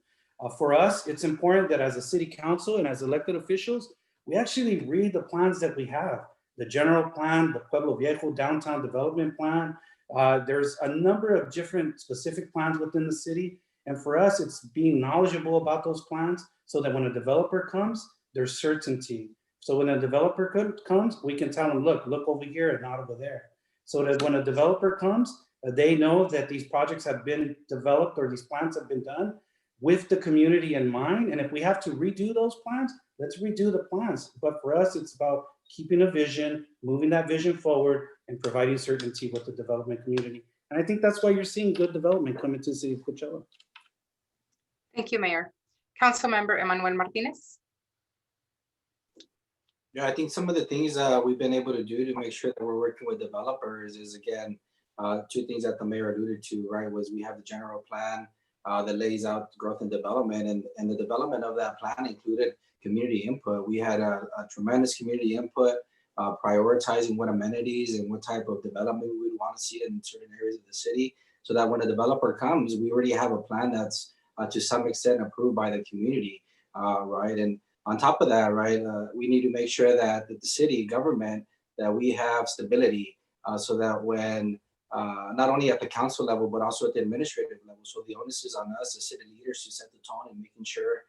For us, it's important that as a city council and as elected officials, we actually read the plans that we have. The general plan, the Pueblo Viejo downtown development plan. There's a number of different specific plans within the city. And for us, it's being knowledgeable about those plans so that when a developer comes, there's certainty. So when a developer comes, we can tell them, look over here and not over there. So that when a developer comes, they know that these projects have been developed or these plans have been done with the community in mind. And if we have to redo those plans, let's redo the plans. But for us, it's about keeping a vision, moving that vision forward, and providing certainty with the development community. And I think that's why you're seeing good development come into the city of Coachella. Thank you, Mayor. Councilmember Emanuel Martinez. Yeah, I think some of the things we've been able to do to make sure that we're working with developers is, again, two things that the mayor alluded to, right, was we have the general plan that lays out growth and development, and the development of that plan included community input. We had a tremendous community input, prioritizing what amenities and what type of development we would want to see in certain areas of the city, so that when a developer comes, we already have a plan that's to some extent approved by the community, right? And on top of that, right, we need to make sure that the city government, that we have stability, so that when not only at the council level, but also at the administrative level. So the onus is on us as city leaders to set the tone and making sure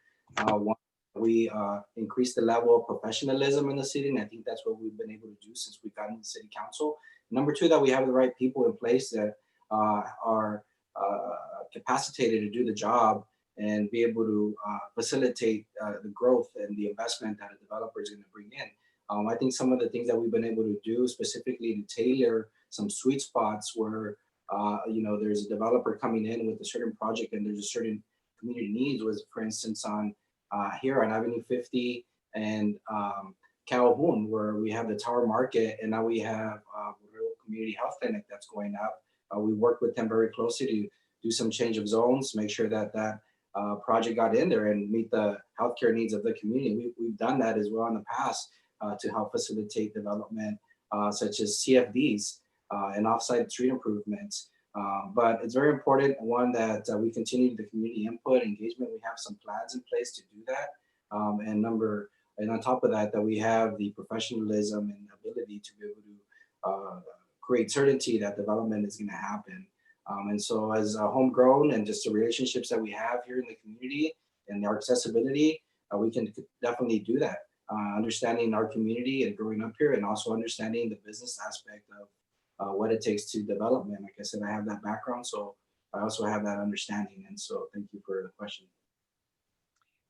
we increase the level of professionalism in the city. And I think that's what we've been able to do since we've gotten the city council. Number two, that we have the right people in place that are capacitated to do the job and be able to facilitate the growth and the investment that a developer is going to bring in. I think some of the things that we've been able to do, specifically to tailor some sweet spots where there's a developer coming in with a certain project and there's a certain community needs, was, for instance, on here on Avenue 50 and Calhoun, where we have the Tower Market, and now we have a community health clinic that's going up. We work with them very closely to do some change of zones, make sure that project got in there and meet the healthcare needs of the community. We've done that as well in the past to help facilitate development such as CFDs and offsite street improvements. But it's very important, one, that we continue the community input engagement. We have some plans in place to do that. And on top of that, that we have the professionalism and ability to be able to create certainty that development is going to happen. And so as homegrown and just the relationships that we have here in the community and our accessibility, we can definitely do that. Understanding our community and growing up here, and also understanding the business aspect of what it takes to development. Like I said, I have that background, so I also have that understanding. And so thank you for the question.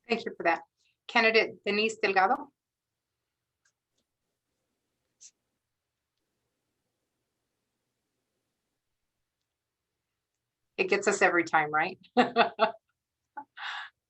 Thank you for that. Candidate Denise Delgado. It gets us every time, right?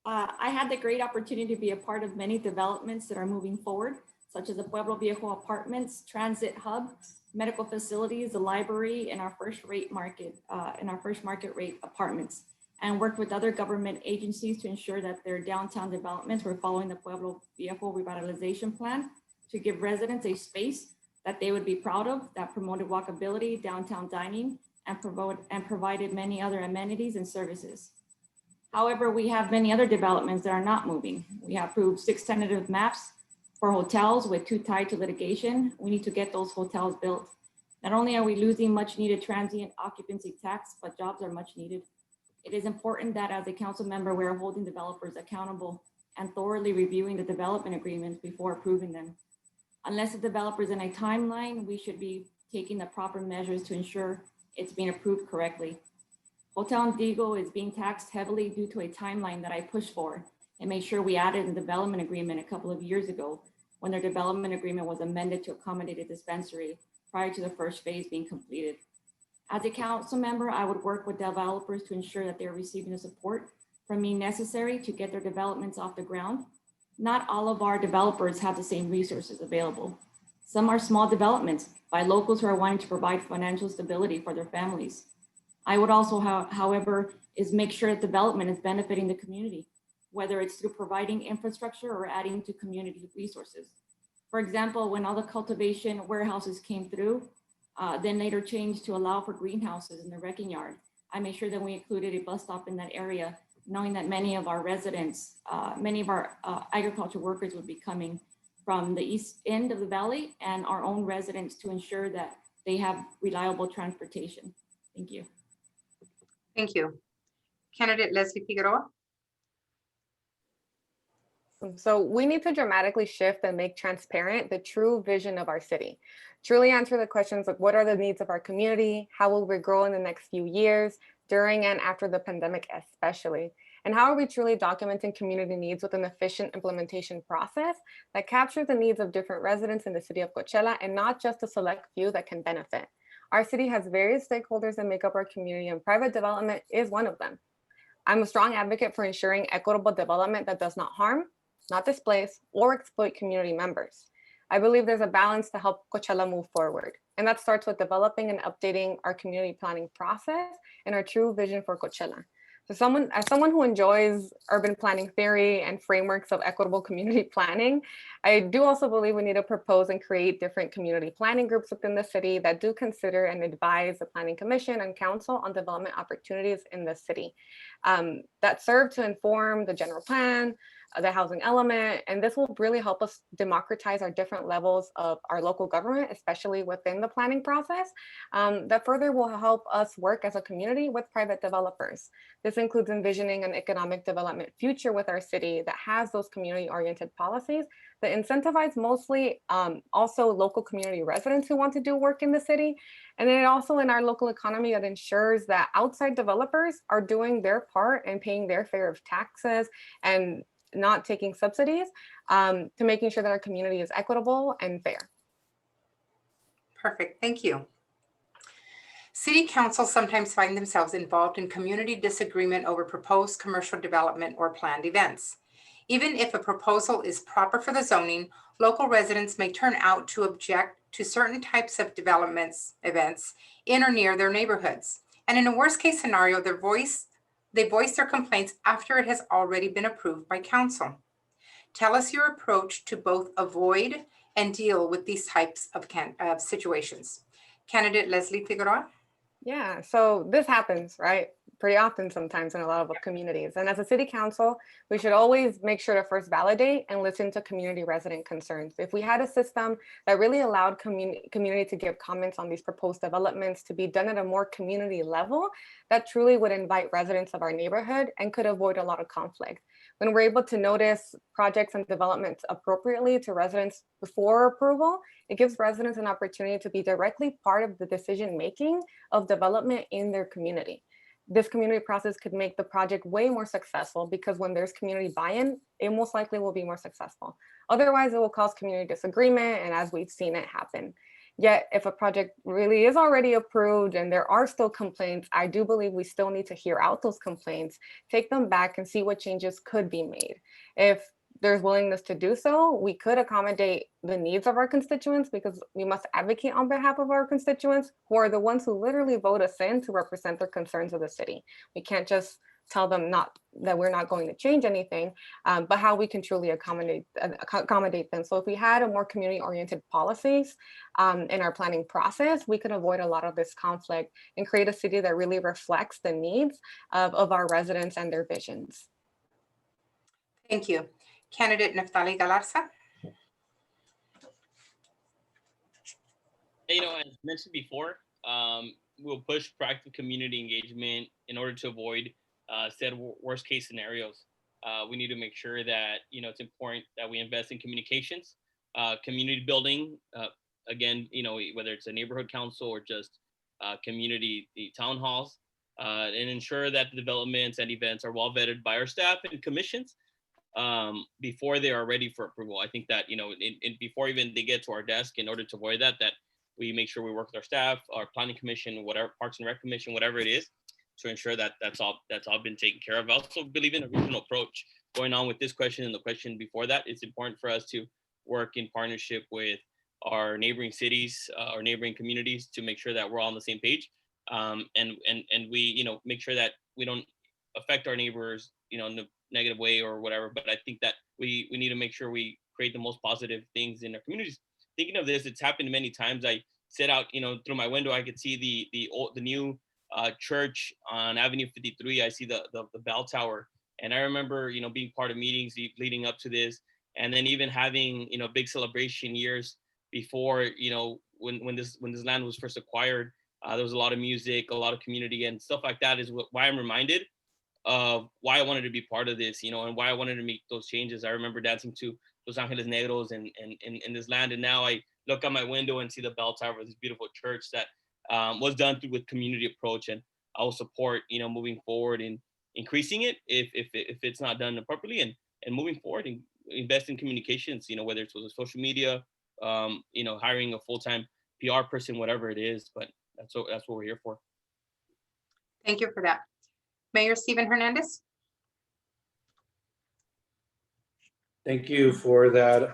I had the great opportunity to be a part of many developments that are moving forward, such as the Pueblo Viejo apartments, transit hub, medical facilities, the library, and our first market rate apartments, and worked with other government agencies to ensure that their downtown developments were following the Pueblo Viejo revitalization plan to give residents a space that they would be proud of, that promoted walkability, downtown dining, and provided many other amenities and services. However, we have many other developments that are not moving. We have approved 6 tentative maps for hotels with 2 tied to litigation. We need to get those hotels built. Not only are we losing much needed transient occupancy tax, but jobs are much needed. It is important that as a council member, we're holding developers accountable and thoroughly reviewing the development agreements before approving them. Unless the developer's in a timeline, we should be taking the proper measures to ensure it's being approved correctly. Hotel Indigo is being taxed heavily due to a timeline that I pushed for and made sure we added in the development agreement a couple of years ago when their development agreement was amended to accommodate a dispensary prior to the first phase being completed. As a council member, I would work with developers to ensure that they're receiving the support from me necessary to get their developments off the ground. Not all of our developers have the same resources available. Some are small developments by locals who are wanting to provide financial stability for their families. I would also, however, is make sure that development is benefiting the community, whether it's through providing infrastructure or adding to community resources. For example, when all the cultivation warehouses came through, then later changed to allow for greenhouses in the wrecking yard, I made sure that we included a bus stop in that area, knowing that many of our residents, many of our agriculture workers would be coming from the east end of the valley and our own residents to ensure that they have reliable transportation. Thank you. Thank you. Candidate Leslie Figueroa. So we need to dramatically shift and make transparent the true vision of our city. Truly answer the questions of what are the needs of our community, how will we grow in the next few years, during and after the pandemic especially, and how are we truly documenting community needs with an efficient implementation process that captures the needs of different residents in the city of Coachella and not just a select few that can benefit. Our city has various stakeholders that make up our community, and private development is one of them. I'm a strong advocate for ensuring equitable development that does not harm, not displace, or exploit community members. I believe there's a balance to help Coachella move forward, and that starts with developing and updating our community planning process and our true vision for Coachella. So as someone who enjoys urban planning theory and frameworks of equitable community planning, I do also believe we need to propose and create different community planning groups within the city that do consider and advise the Planning Commission and Council on development opportunities in the city that serve to inform the general plan, the housing element, and this will really help us democratize our different levels of our local government, especially within the planning process, that further will help us work as a community with private developers. This includes envisioning an economic development future with our city that has those community-oriented policies that incentivize mostly also local community residents who want to do work in the city. And then also in our local economy that ensures that outside developers are doing their part and paying their share of taxes and not taking subsidies to making sure that our community is equitable and fair. Perfect, thank you. City councils sometimes find themselves involved in community disagreement over proposed commercial development or planned events. Even if a proposal is proper for the zoning, local residents may turn out to object to certain types of events in or near their neighborhoods. And in a worst case scenario, they voice their complaints after it has already been approved by council. Tell us your approach to both avoid and deal with these types of situations. Candidate Leslie Figueroa. Yeah, so this happens, right? Pretty often sometimes in a lot of communities. And as a city council, we should always make sure to first validate and listen to community resident concerns. If we had a system that really allowed community to give comments on these proposed developments to be done at a more community level, that truly would invite residents of our neighborhood and could avoid a lot of conflict. When we're able to notice projects and developments appropriately to residents before approval, it gives residents an opportunity to be directly part of the decision-making of development in their community. This community process could make the project way more successful because when there's community buy-in, it most likely will be more successful. Otherwise, it will cause community disagreement, and as we've seen it happen. Yet, if a project really is already approved and there are still complaints, I do believe we still need to hear out those complaints, take them back and see what changes could be made. If there's willingness to do so, we could accommodate the needs of our constituents because we must advocate on behalf of our constituents who are the ones who literally vote us in to represent the concerns of the city. We can't just tell them not that we're not going to change anything, but how we can truly accommodate them. So if we had a more community-oriented policies in our planning process, we could avoid a lot of this conflict and create a city that really reflects the needs of our residents and their visions. Thank you. Candidate Neftali Galarza. As mentioned before, we'll push proactive community engagement in order to avoid said worst case scenarios. We need to make sure that, it's important that we invest in communications, community building, again, whether it's a neighborhood council or just community town halls, and ensure that the developments and events are well vetted by our staff and commissions before they are ready for approval. I think that, before even they get to our desk, in order to avoid that we make sure we work with our staff, our planning commission, whatever, Parks and Rec commission, whatever it is, to ensure that that's all been taken care of. I also believe in a regional approach going on with this question and the question before that. It's important for us to work in partnership with our neighboring cities, our neighboring communities, to make sure that we're all on the same page. And we, make sure that we don't affect our neighbors, in a negative way or whatever. But I think that we need to make sure we create the most positive things in our communities. Thinking of this, it's happened many times. I sit out, through my window, I could see the new church on Avenue 53. I see the bell tower, and I remember, being part of meetings leading up to this, and then even having, big celebration years before, when this land was first acquired. There was a lot of music, a lot of community, and stuff like that is why I'm reminded of why I wanted to be part of this, and why I wanted to make those changes. I remember dancing to Los Angeles Negros and in this land, and now I look out my window and see the bell tower of this beautiful church that was done with community approach, and I will support, moving forward in increasing it if it's not done properly, and moving forward and invest in communications, whether it's with social media, hiring a full-time PR person, whatever it is, but that's what we're here for. Thank you for that. Mayor Stephen Hernandez. Thank you for that.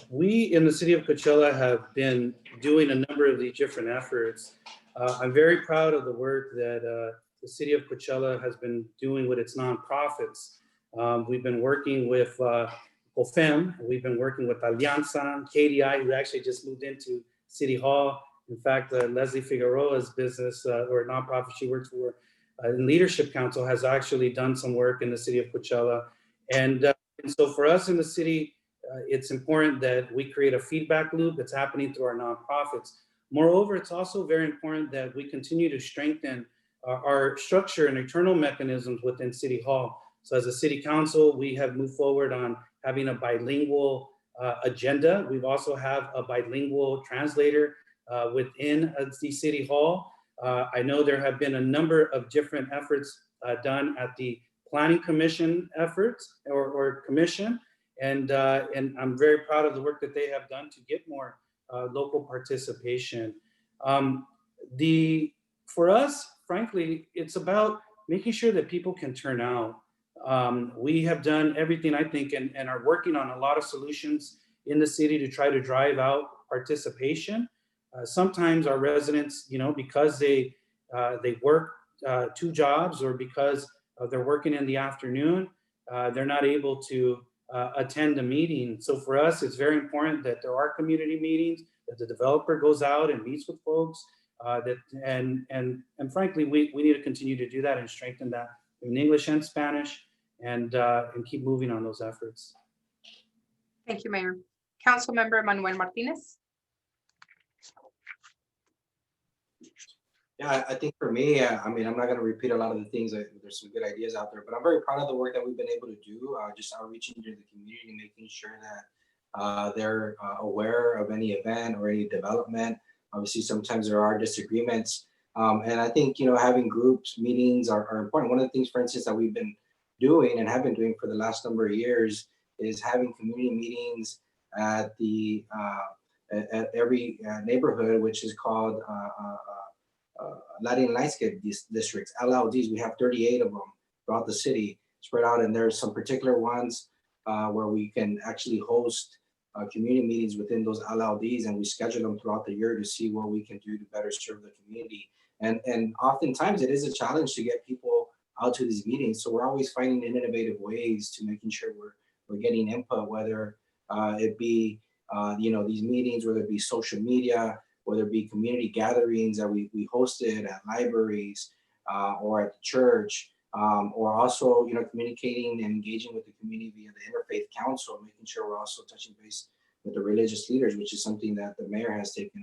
We in the city of Coachella have been doing a number of these different efforts. I'm very proud of the work that the city of Coachella has been doing with its nonprofits. We've been working with COFEM, we've been working with Alianza, KDI, who actually just moved into City Hall. In fact, Leslie Figueroa's business or nonprofit she works for in Leadership Council has actually done some work in the city of Coachella. And so for us in the city, it's important that we create a feedback loop that's happening through our nonprofits. Moreover, it's also very important that we continue to strengthen our structure and internal mechanisms within City Hall. So as a city council, we have moved forward on having a bilingual agenda. We've also have a bilingual translator within the City Hall. I know there have been a number of different efforts done at the Planning Commission efforts or commission, and I'm very proud of the work that they have done to get more local participation. For us, frankly, it's about making sure that people can turn out. We have done everything, I think, and are working on a lot of solutions in the city to try to drive out participation. Sometimes our residents, because they work 2 jobs or because they're working in the afternoon, they're not able to attend a meeting. So for us, it's very important that there are community meetings, that the developer goes out and meets with folks, And frankly, we need to continue to do that and strengthen that in English and Spanish, and keep moving on those efforts. Thank you, Mayor. Councilmember Emanuel Martinez. Yeah, I think for me, I mean, I'm not going to repeat a lot of the things. There's some good ideas out there, but I'm very proud of the work that we've been able to do, just outreaching to the community, making sure that they're aware of any event or any development. Obviously, sometimes there are disagreements. And I think, having groups, meetings are important. One of the things, for instance, that we've been doing and have been doing for the last number of years is having community meetings at at every neighborhood, which is called Latin Landscape Districts, LLDs. We have 38 of them throughout the city, spread out, and there's some particular ones where we can actually host community meetings within those LLDs, and we schedule them throughout the year to see what we can do to better serve the community. And oftentimes it is a challenge to get people out to these meetings, so we're always finding innovative ways to making sure we're getting input, whether it be these meetings, whether it be social media, whether it be community gatherings that we hosted at libraries or at the church, or also, communicating and engaging with the community via the Interfaith Council, making sure we're also touching base with the religious leaders, which is something that the mayor has taken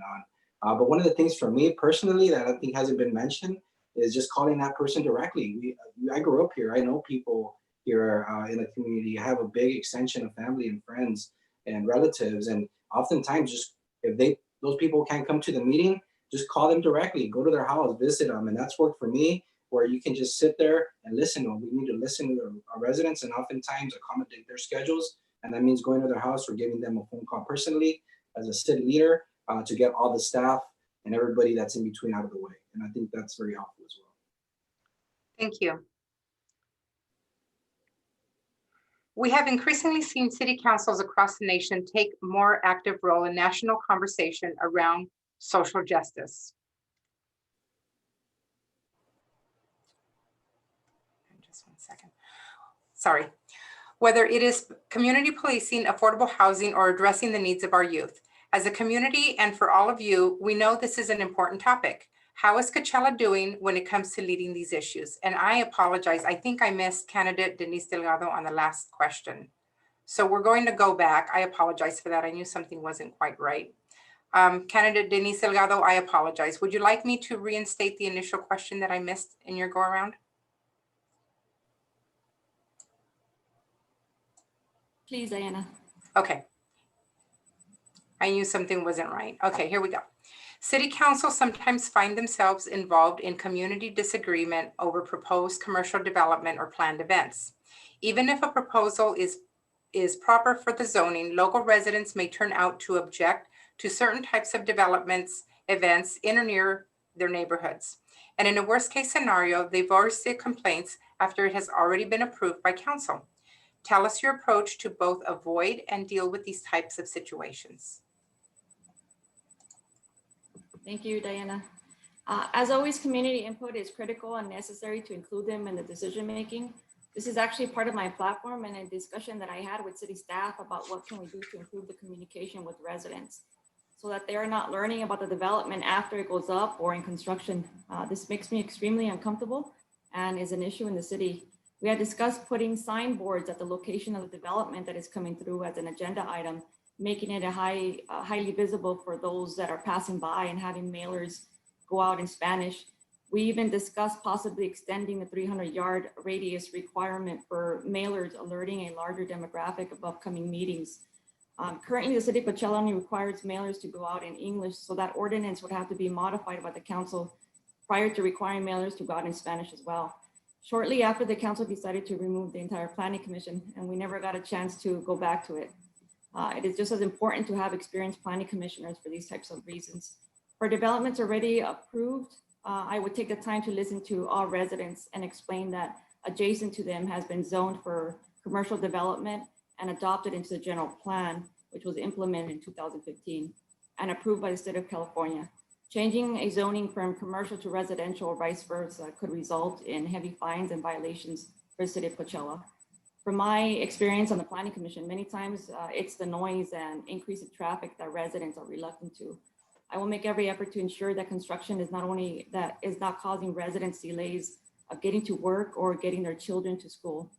on. But one of the things for me personally that I think hasn't been mentioned is just calling that person directly. I grew up here. I know people here in the community. I have a big extension of family and friends and relatives, and oftentimes just if those people can't come to the meeting, just call them directly, go to their house, visit them. And that's worked for me, where you can just sit there and listen to them. We need to listen to our residents and oftentimes accommodate their schedules. And that means going to their house or giving them a phone call personally as a city leader to get all the staff and everybody that's in between out of the way. And I think that's very helpful as well. Thank you. We have increasingly seen city councils across the nation take more active role in national conversation around social justice. Just one second. Sorry. Whether it is community policing, affordable housing, or addressing the needs of our youth. As a community and for all of you, we know this is an important topic. How is Coachella doing when it comes to leading these issues? And I apologize, I think I missed candidate Denise Delgado on the last question. So we're going to go back. I apologize for that. I knew something wasn't quite right. Candidate Denise Delgado, I apologize. Would you like me to reinstate the initial question that I missed in your go around? Please, Diana. Okay. I knew something wasn't right. Okay, here we go. City councils sometimes find themselves involved in community disagreement over proposed commercial development or planned events. Even if a proposal is proper for the zoning, local residents may turn out to object to certain types of developments, events in or near their neighborhoods. And in a worst case scenario, they voice their complaints after it has already been approved by council. Tell us your approach to both avoid and deal with these types of situations. Thank you, Diana. As always, community input is critical and necessary to include them in the decision-making. This is actually part of my platform and a discussion that I had with city staff about what can we do to improve the communication with residents so that they are not learning about the development after it goes up or in construction. This makes me extremely uncomfortable and is an issue in the city. We had discussed putting signboards at the location of the development that is coming through as an agenda item, making it highly visible for those that are passing by and having mailers go out in Spanish. We even discussed possibly extending the 300-yard radius requirement for mailers alerting a larger demographic of upcoming meetings. Currently, the city of Coachella only requires mailers to go out in English, so that ordinance would have to be modified by the council prior to requiring mailers to go out in Spanish as well. Shortly after, the council decided to remove the entire planning commission, and we never got a chance to go back to it. It is just as important to have experienced planning commissioners for these types of reasons. For developments already approved, I would take the time to listen to all residents and explain that adjacent to them has been zoned for commercial development and adopted into the general plan, which was implemented in 2015 and approved by the state of California. Changing a zoning from commercial to residential or vice versa could result in heavy fines and violations for the city of Coachella. From my experience on the planning commission, many times it's the noise and increase in traffic that residents are reluctant to I will make every effort to ensure that construction is not causing residents delays of getting to work or getting their children to school.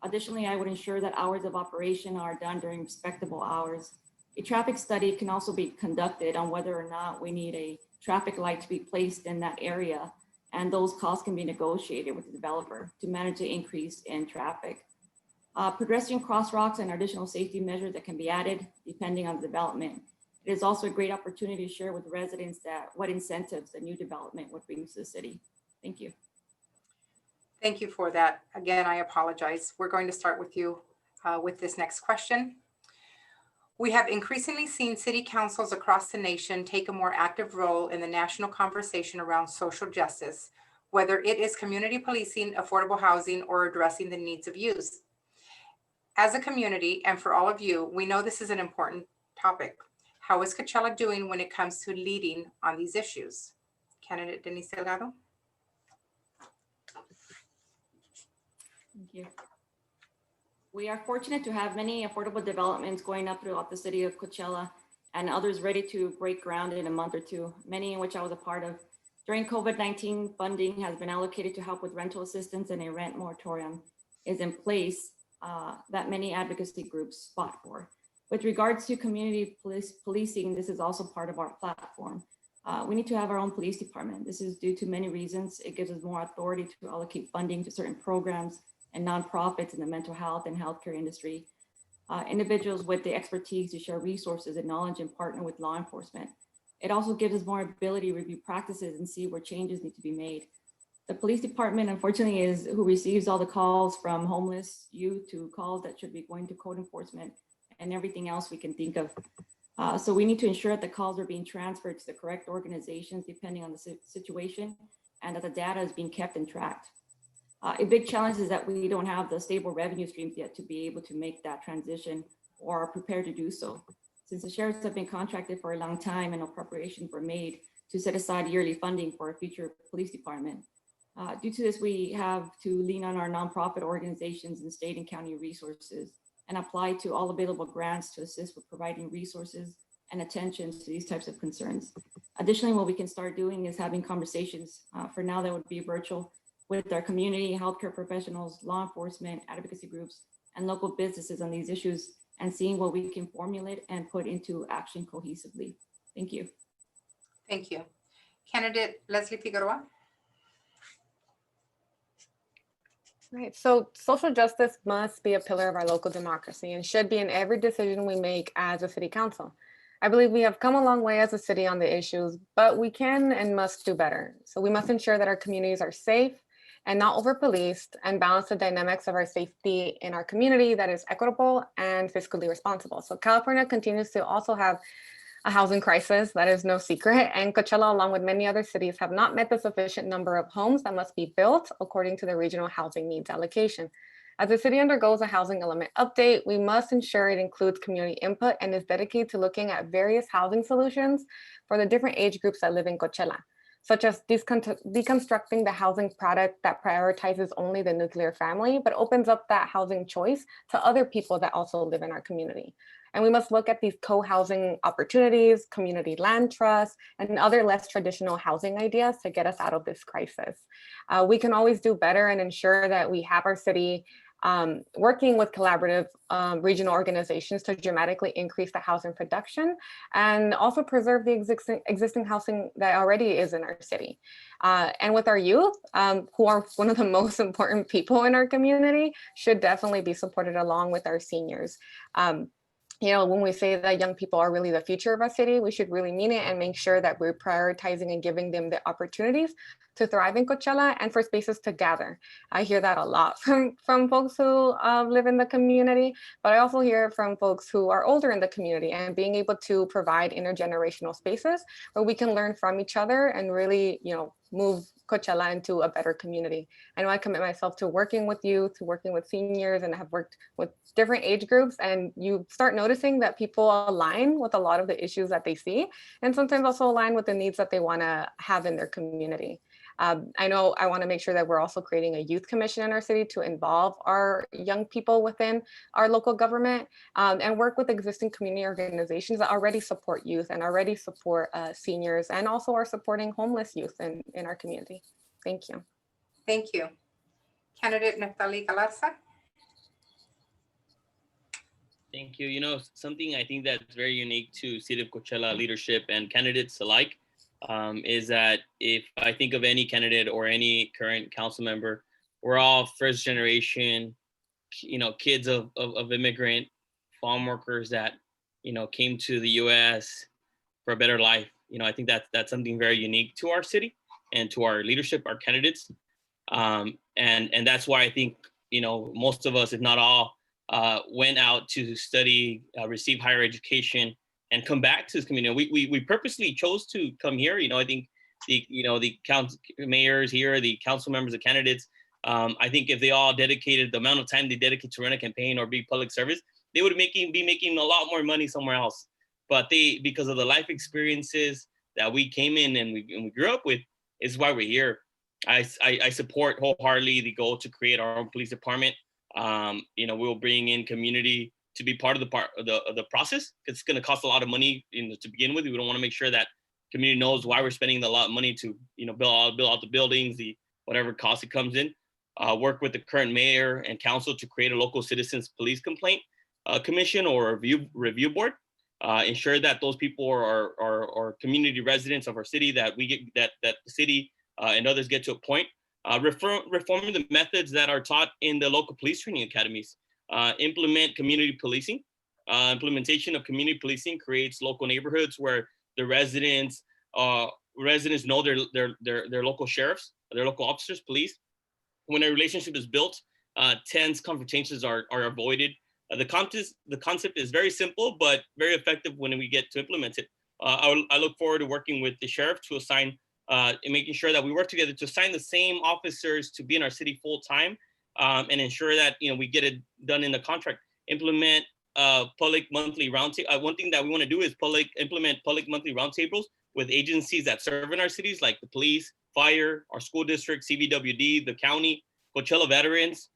Additionally, I would ensure that hours of operation are done during respectable hours. A traffic study can also be conducted on whether or not we need a traffic light to be placed in that area, and those costs can be negotiated with the developer to manage the increase in traffic. Pedestrian crosswalks and additional safety measures that can be added depending on the development. It is also a great opportunity to share with residents that what incentives the new development would bring to the city. Thank you. Thank you for that. Again, I apologize. We're going to start with you with this next question. We have increasingly seen city councils across the nation take a more active role in the national conversation around social justice, whether it is community policing, affordable housing, or addressing the needs of youth. As a community, and for all of you, we know this is an important topic. How is Coachella doing when it comes to leading on these issues? Candidate Denise Delgado. Thank you. We are fortunate to have many affordable developments going up throughout the city of Coachella and others ready to break ground in a month or two, many in which I was a part of. During COVID-19, funding has been allocated to help with rental assistance, and a rent moratorium is in place that many advocacy groups fought for. With regards to community policing, this is also part of our platform. We need to have our own police department. This is due to many reasons. It gives us more authority to allocate funding to certain programs and nonprofits in the mental health and healthcare industry. Individuals with the expertise to share resources and knowledge and partner with law enforcement. It also gives us more ability to review practices and see where changes need to be made. The police department, unfortunately, is who receives all the calls from homeless youth to calls that should be going to code enforcement and everything else we can think of. So we need to ensure that the calls are being transferred to the correct organizations depending on the situation, and that the data is being kept and tracked. A big challenge is that we don't have the stable revenue streams yet to be able to make that transition or are prepared to do so. Since the sheriffs have been contracted for a long time and no preparations were made to set aside yearly funding for a future police department. Due to this, we have to lean on our nonprofit organizations and state and county resources and apply to all available grants to assist with providing resources and attention to these types of concerns. Additionally, what we can start doing is having conversations. For now, that would be virtual, with our community, healthcare professionals, law enforcement, advocacy groups, and local businesses on these issues, and seeing what we can formulate and put into action cohesively. Thank you. Thank you. Candidate Leslie Figueroa. Right, so social justice must be a pillar of our local democracy and should be in every decision we make as a city council. I believe we have come a long way as a city on the issues, but we can and must do better. So we must ensure that our communities are safe and not over-policed, and balance the dynamics of our safety in our community that is equitable and fiscally responsible. So California continues to also have a housing crisis, that is no secret, and Coachella, along with many other cities, have not met the sufficient number of homes that must be built according to the regional housing needs allocation. As the city undergoes a housing element update, we must ensure it includes community input and is dedicated to looking at various housing solutions for the different age groups that live in Coachella, such as deconstructing the housing product that prioritizes only the nuclear family, but opens up that housing choice to other people that also live in our community. And we must look at these co-housing opportunities, community land trusts, and other less traditional housing ideas to get us out of this crisis. We can always do better and ensure that we have our city working with collaborative regional organizations to dramatically increase the housing production and also preserve the existing housing that already is in our city. And with our youth, who are one of the most important people in our community, should definitely be supported along with our seniors. You know, when we say that young people are really the future of our city, we should really mean it and make sure that we're prioritizing and giving them the opportunities to thrive in Coachella and for spaces to gather. I hear that a lot from folks who live in the community, but I also hear it from folks who are older in the community, and being able to provide intergenerational spaces where we can learn from each other and really, you know, move Coachella into a better community. I know I commit myself to working with youth, to working with seniors, and have worked with different age groups, and you start noticing that people align with a lot of the issues that they see, and sometimes also align with the needs that they want to have in their community. I know I want to make sure that we're also creating a youth commission in our city to involve our young people within our local government, and work with existing community organizations that already support youth and already support seniors, and also are supporting homeless youth in our community. Thank you. Thank you. Candidate Neftali Galarza. Thank you. You know, something I think that's very unique to City of Coachella leadership and candidates alike is that if I think of any candidate or any current council member, we're all first generation, you know, kids of immigrant farm workers that, you know, came to the US for a better life. You know, I think that's something very unique to our city and to our leadership, our candidates. And that's why I think, you know, most of us, if not all, went out to study, receive higher education, and come back to this community. We purposely chose to come here. You know, I think the council mayors here, the council members, the candidates, I think if they all dedicated the amount of time they dedicate to run a campaign or be public service, they would be making a lot more money somewhere else. But because of the life experiences that we came in and we grew up with, is why we're here. I support wholeheartedly the goal to create our own police department. You know, we'll bring in community to be part of the process. It's going to cost a lot of money to begin with. We don't want to make sure that community knows why we're spending a lot of money to, you know, build out the buildings, the whatever cost it comes in. Work with the current mayor and council to create a local citizens police complaint commission or review board. Ensure that those people are community residents of our city, that we get that the city and others get to a point. Reforming the methods that are taught in the local police training academies. Implement community policing. Implementation of community policing creates local neighborhoods where the residents know their local sheriffs, their local officers, police. When a relationship is built, tense confrontations are avoided. The concept is very simple, but very effective when we get to implement it. I look forward to working with the sheriff to assign and making sure that we work together to assign the same officers to be in our city full time, and ensure that, you know, we get it done in the contract. Implement public monthly roundtable. One thing that we want to do is implement public monthly roundtables with agencies that serve in our cities, like the police, fire, our school district, CBWD, the county, Coachella veterans,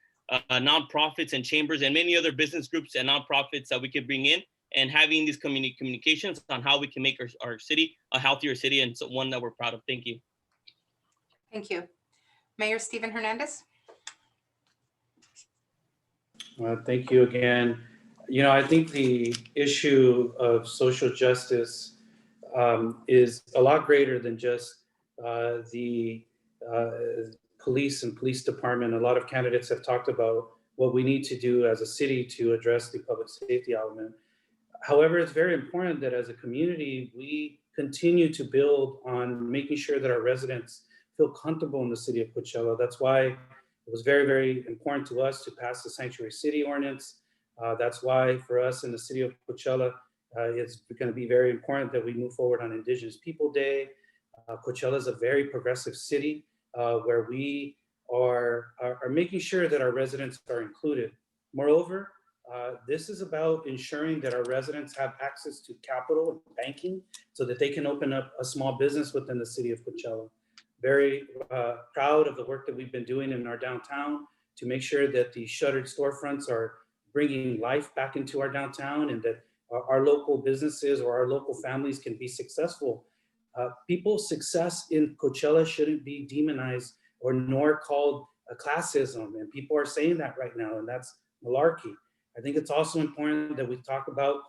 nonprofits and chambers, and many other business groups and nonprofits that we could bring in, and having these communications on how we can make our city a healthier city and so one that we're proud of. Thank you. Thank you. Mayor Stephen Hernandez. Thank you again. You know, I think the issue of social justice is a lot greater than just the police and police department. A lot of candidates have talked about what we need to do as a city to address the public safety element. However, it's very important that as a community, we continue to build on making sure that our residents feel comfortable in the city of Coachella. That's why it was very, very important to us to pass the Sanctuary City Ordinance. That's why for us in the city of Coachella, it's going to be very important that we move forward on Indigenous People Day. Coachella is a very progressive city where we are making sure that our residents are included. Moreover, this is about ensuring that our residents have access to capital and banking so that they can open up a small business within the city of Coachella. Very proud of the work that we've been doing in our downtown to make sure that the shuttered storefronts are bringing life back into our downtown, and that our local businesses or our local families can be successful. People's success in Coachella shouldn't be demonized or nor called a classism, and people are saying that right now, and that's malarkey. I think it's also important that we talk about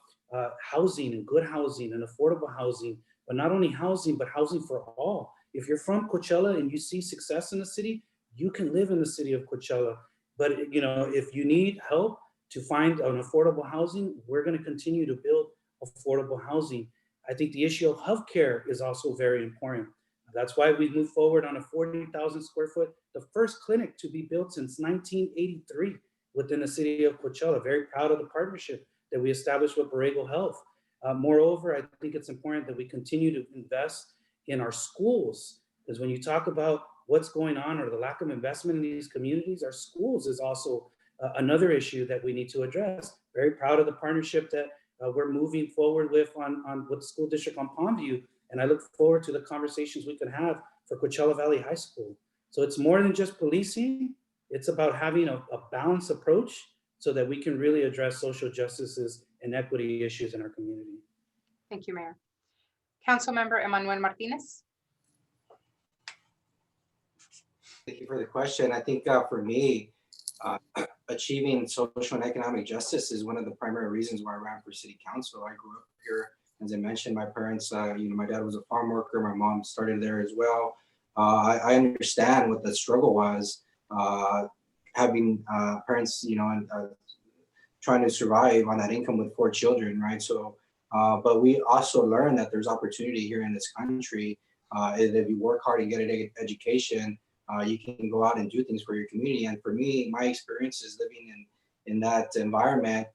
housing and good housing and affordable housing, but not only housing, but housing for all. If you're from Coachella and you see success in the city, you can live in the city of Coachella. But you know, if you need help to find an affordable housing, we're going to continue to build affordable housing. I think the issue of healthcare is also very important. That's why we moved forward on a 40,000 square foot, the first clinic to be built since 1983 within the city of Coachella. Very proud of the partnership that we established with Borrego Health. Moreover, I think it's important that we continue to invest in our schools, because when you talk about what's going on or the lack of investment in these communities, our schools is also another issue that we need to address. Very proud of the partnership that we're moving forward with the school district on Pondview And I look forward to the conversations we can have for Coachella Valley High School. So it's more than just policing. It's about having a balanced approach so that we can really address social justices and equity issues in our community. Thank you, Mayor. Councilmember Emanuel Martinez. Thank you for the question. I think for me, achieving social and economic justice is one of the primary reasons why I ran for city council. I grew up here. As I mentioned, my parents, my dad was a farm worker. My mom started there as well. I understand what the struggle was, having parents, and trying to survive on that income with 4 children, right? So, but we also learned that there's opportunity here in this country. If you work hard and get an education, you can go out and do things for your community. And for me, my experiences living in that environment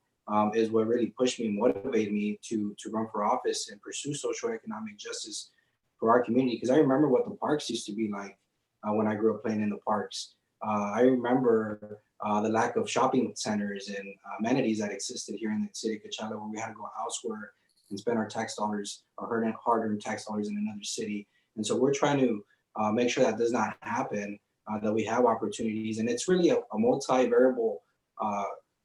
is what really pushed me and motivated me to run for office and pursue social economic justice for our community. Because I remember what the parks used to be like when I grew up playing in the parks. I remember the lack of shopping centers and amenities that existed here in the city of Coachella, where we had to go elsewhere and spend our tax dollars, our hard-earned tax dollars in another city. And so we're trying to make sure that does not happen, that we have opportunities. And it's really a multi-variable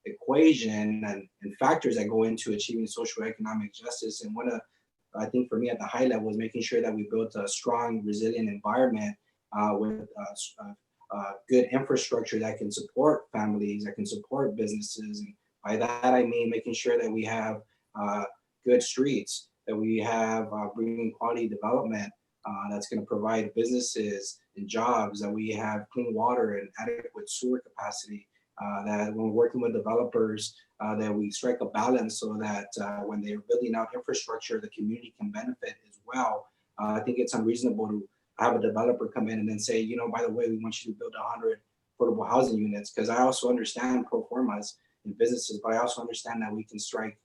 equation and factors that go into achieving social economic justice. And one of, I think for me at the high level, is making sure that we built a strong, resilient environment with good infrastructure that can support families, that can support businesses. And by that, I mean making sure that we have good streets, that we have bringing quality development that's going to provide businesses and jobs, that we have clean water and adequate sewer capacity, that when we're working with developers, that we strike a balance so that when they're building out infrastructure, the community can benefit as well. I think it's unreasonable to have a developer come in and then say, by the way, we want you to build 100 affordable housing units, because I also understand pro formas in businesses, but I also understand that we can strike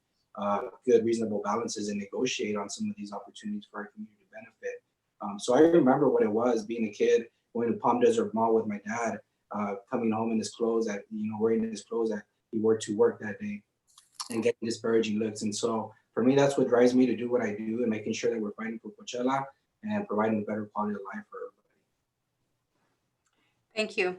good, reasonable balances and negotiate on some of these opportunities for our community to benefit. So I remember what it was being a kid, going to Palm Desert Mall with my dad, coming home in his clothes that, wearing his clothes that he wore to work that day and getting disparaging looks. And so for me, that's what drives me to do what I do, and making sure that we're fighting for Coachella and providing a better quality of life for everybody. Thank you.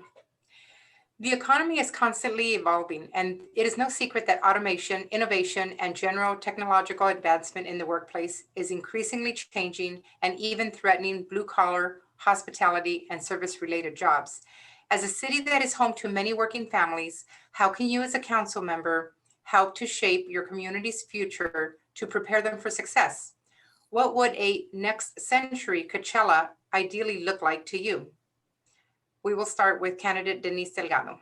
The economy is constantly evolving, and it is no secret that automation, innovation, and general technological advancement in the workplace is increasingly changing and even threatening blue-collar, hospitality, and service-related jobs. As a city that is home to many working families, how can you as a council member help to shape your community's future to prepare them for success? What would a next century Coachella ideally look like to you? We will start with candidate Denise Delgado.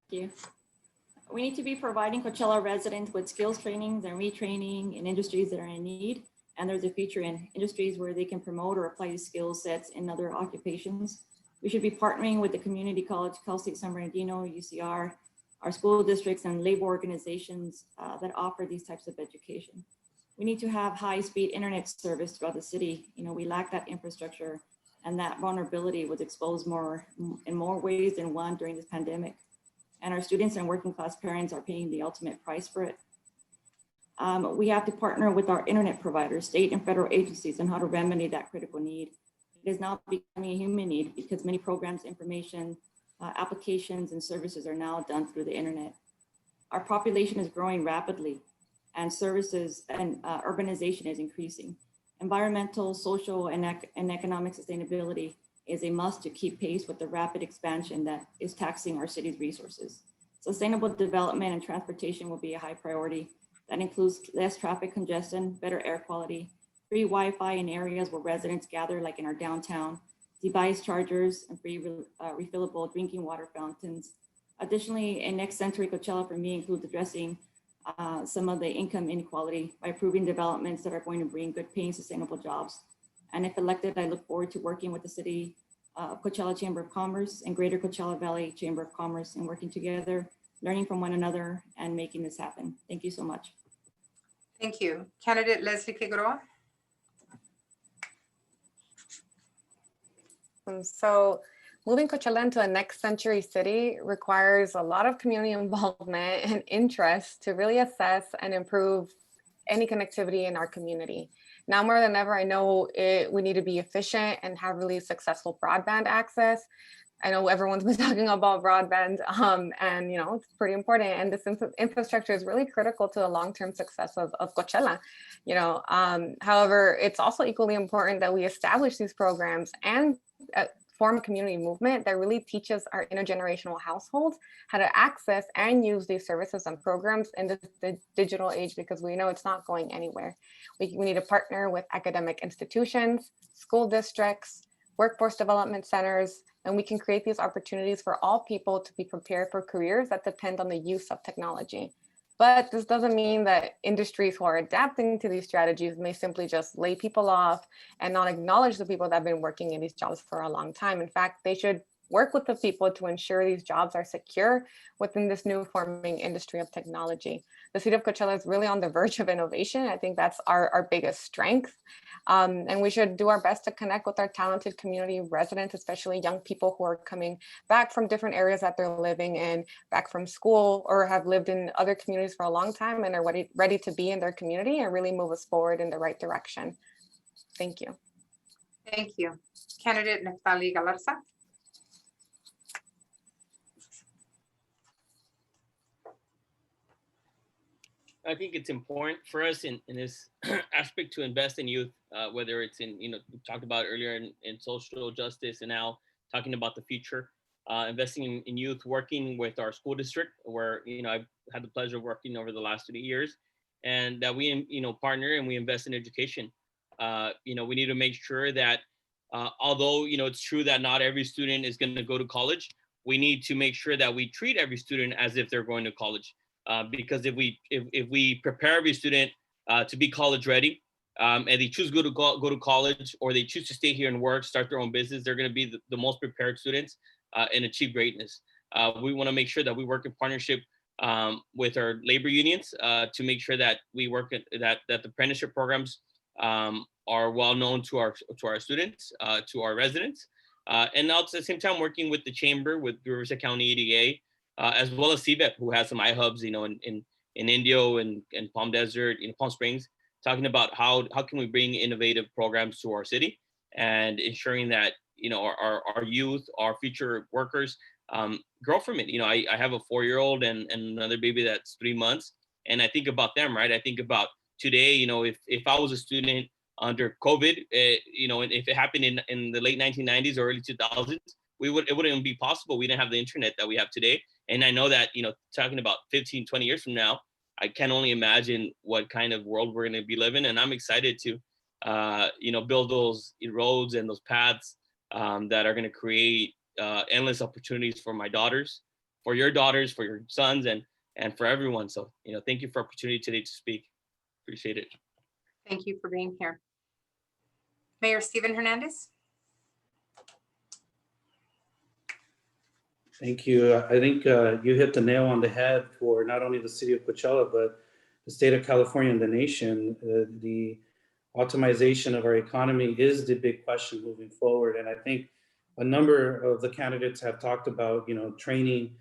Thank you. We need to be providing Coachella residents with skills trainings and retraining in industries that are in need. And there's a future in industries where they can promote or apply these skill sets in other occupations. We should be partnering with the community college, Cal State San Bernardino, UCR, our school districts and labor organizations that offer these types of education. We need to have high-speed internet service throughout the city. We lack that infrastructure, and that vulnerability was exposed in more ways than one during this pandemic. And our students and working class parents are paying the ultimate price for it. We have to partner with our internet providers, state and federal agencies, on how to remedy that critical need. It is now becoming a human need because many programs, information, applications, and services are now done through the internet. Our population is growing rapidly, and services and urbanization is increasing. Environmental, social, and economic sustainability is a must to keep pace with the rapid expansion that is taxing our city's resources. Sustainable development and transportation will be a high priority. That includes less traffic congestion, better air quality, free Wi-Fi in areas where residents gather, like in our downtown, device chargers, and free refillable drinking water fountains. Additionally, a next century Coachella for me includes addressing some of the income inequality by approving developments that are going to bring good paying, sustainable jobs. And if elected, I look forward to working with the city Coachella Chamber of Commerce and Greater Coachella Valley Chamber of Commerce, and working together, learning from one another, and making this happen. Thank you so much. Thank you. Candidate Leslie Figueroa. So moving Coachella into a next century city requires a lot of community involvement and interest to really assess and improve any connectivity in our community. Now more than ever, I know we need to be efficient and have really successful broadband access. I know everyone's been talking about broadband, and it's pretty important. And this infrastructure is really critical to the long-term success of Coachella. However, it's also equally important that we establish these programs and form a community movement that really teaches our intergenerational households how to access and use these services and programs in the digital age, because we know it's not going anywhere. We need to partner with academic institutions, school districts, workforce development centers, and we can create these opportunities for all people to be prepared for careers that depend on the use of technology. But this doesn't mean that industries who are adapting to these strategies may simply just lay people off and not acknowledge the people that have been working in these jobs for a long time. In fact, they should work with the people to ensure these jobs are secure within this new forming industry of technology. The city of Coachella is really on the verge of innovation. I think that's our biggest strength. And we should do our best to connect with our talented community residents, especially young people who are coming back from different areas that they're living in, back from school, or have lived in other communities for a long time and are ready to be in their community and really move us forward in the right direction. Thank you. Thank you. Candidate Neftali Galarza. I think it's important for us in this aspect to invest in youth, whether it's in, we talked about earlier in social justice, and now talking about the future, investing in youth, working with our school district, where, I've had the pleasure of working over the last 3 years, and that we, partner and we invest in education. We need to make sure that although, it's true that not every student is going to go to college, we need to make sure that we treat every student as if they're going to college. Because if we prepare every student to be college ready, and they choose to go to college, or they choose to stay here and work, start their own business, they're going to be the most prepared students and achieve greatness. We want to make sure that we work in partnership with our labor unions to make sure that we work that the apprenticeship programs are well known to our students, to our residents, and now at the same time working with the chamber, with Riverside County EDA. As well as CBEP, who has some iHubs, in Indio and Palm Desert, Palm Springs, talking about how can we bring innovative programs to our city and ensuring that, our youth, our future workers grow from it. I have a 4-year-old and another baby that's 3 months, and I think about them, right? I think about today, if I was a student under COVID, and if it happened in the late 1990s or early 2000s, it wouldn't be possible. We didn't have the internet that we have today. And I know that, talking about 15, 20 years from now, I can only imagine what kind of world we're going to be living. And I'm excited to, build those roads and those paths that are going to create endless opportunities for my daughters, for your daughters, for your sons, and for everyone. So, thank you for the opportunity today to speak. Appreciate it. Thank you for being here. Mayor Steven Hernandez. Thank you. I think you hit the nail on the head for not only the city of Coachella, but the state of California and the nation. The optimization of our economy is the big question moving forward. And I think a number of the candidates have talked about, training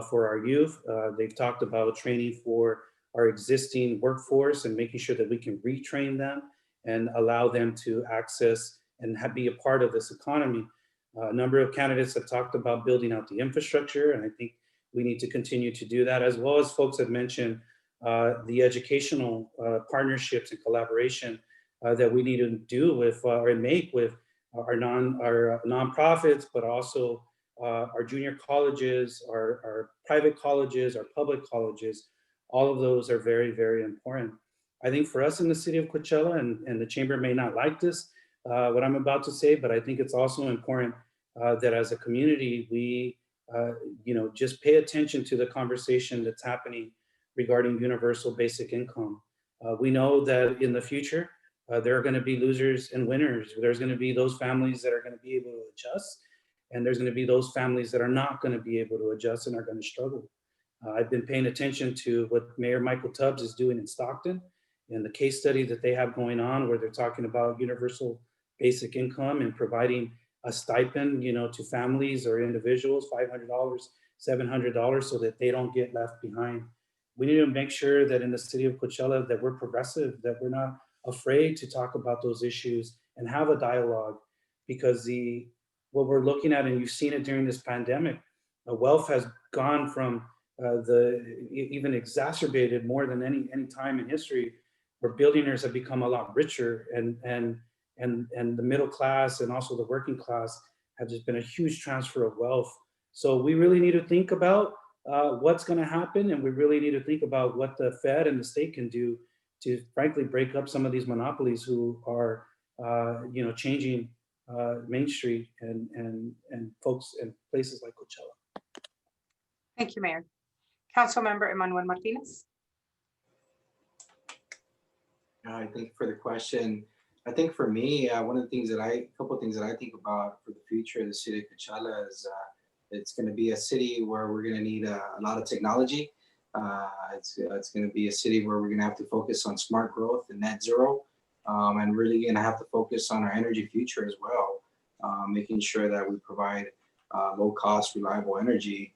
for our youth. They've talked about training for our existing workforce and making sure that we can retrain them and allow them to access and be a part of this economy. A number of candidates have talked about building out the infrastructure, and I think we need to continue to do that, as well as folks have mentioned the educational partnerships and collaboration that we need to do with or make with our nonprofits, but also our junior colleges, our private colleges, our public colleges. All of those are very, very important. I think for us in the city of Coachella, and the chamber may not like this, what I'm about to say, but I think it's also important that as a community, we, just pay attention to the conversation that's happening regarding universal basic income. We know that in the future, there are going to be losers and winners. There's going to be those families that are going to be able to adjust, and there's going to be those families that are not going to be able to adjust and are going to struggle. I've been paying attention to what Mayor Michael Tubbs is doing in Stockton, and the case study that they have going on, where they're talking about universal basic income and providing a stipend, to families or individuals, $500, $700, so that they don't get left behind. We need to make sure that in the city of Coachella that we're progressive, that we're not afraid to talk about those issues and have a dialogue, because what we're looking at, and you've seen it during this pandemic, wealth has gone from even exacerbated more than any time in history, where billionaires have become a lot richer, and the middle class and also the working class have just been a huge transfer of wealth. So we really need to think about what's going to happen, and we really need to think about what the Fed and the state can do to, frankly, break up some of these monopolies who are, changing Main Street and folks and places like Coachella. Thank you, Mayor. Councilmember Emanuel Martinez. I thank you for the question. I think for me, a couple of things that I think about for the future of the city of Coachella is it's going to be a city where we're going to need a lot of technology. It's going to be a city where we're going to have to focus on smart growth and net zero, and really going to have to focus on our energy future as well, making sure that we provide low cost, reliable energy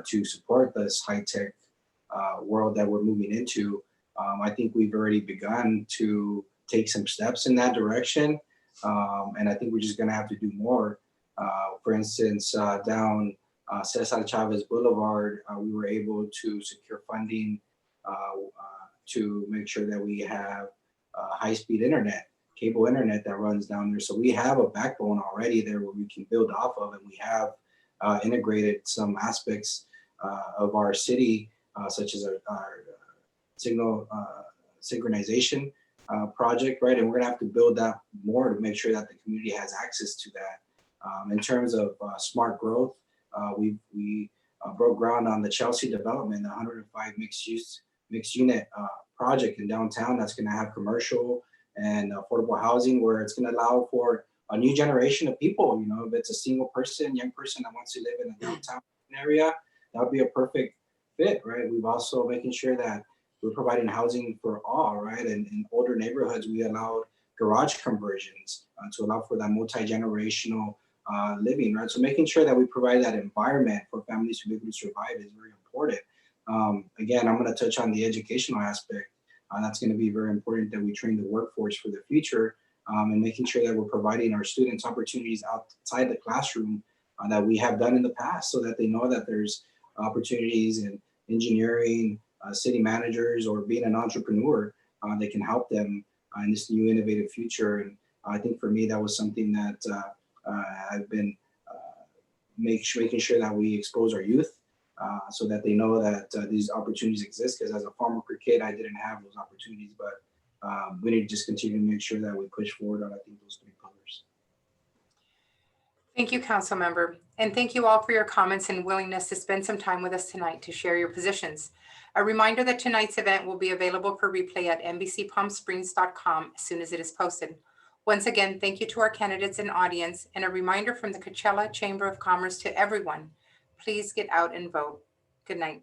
to support this high tech world that we're moving into. I think we've already begun to take some steps in that direction, and I think we're just going to have to do more. For instance, down Cesar Chavez Boulevard, we were able to secure funding to make sure that we have high-speed internet, cable internet that runs down there. So we have a backbone already there where we can build off of, and we have integrated some aspects of our city, such as our signal synchronization project, right? And we're gonna have to build that more to make sure that the community has access to that. In terms of smart growth, we broke ground on the Chelsea development, the 105 mixed unit project in downtown that's gonna have commercial and affordable housing, where it's gonna allow for a new generation of people. If it's a single person, young person that wants to live in the downtown area, that would be a perfect fit, right? We've also making sure that we're providing housing for all, right? And in older neighborhoods, we allowed garage conversions to allow for that multi-generational living, right? So making sure that we provide that environment for families to be able to survive is very important. Again, I'm going to touch on the educational aspect. That's going to be very important, that we train the workforce for the future, and making sure that we're providing our students opportunities outside the classroom that we have done in the past, so that they know that there's opportunities in engineering, city managers, or being an entrepreneur that can help them in this new innovative future. And I think for me, that was something that I've been making sure that we expose our youth so that they know that these opportunities exist. Because as a farm worker kid, I didn't have those opportunities, but we need to just continue to make sure that we push forward on, I think, those three pillars. Thank you, Councilmember. And thank you all for your comments and willingness to spend some time with us tonight to share your positions. A reminder that tonight's event will be available for replay at NBCPalmSprings.com as soon as it is posted. Once again, thank you to our candidates and audience, and a reminder from the Coachella Chamber of Commerce to everyone, please get out and vote. Good night.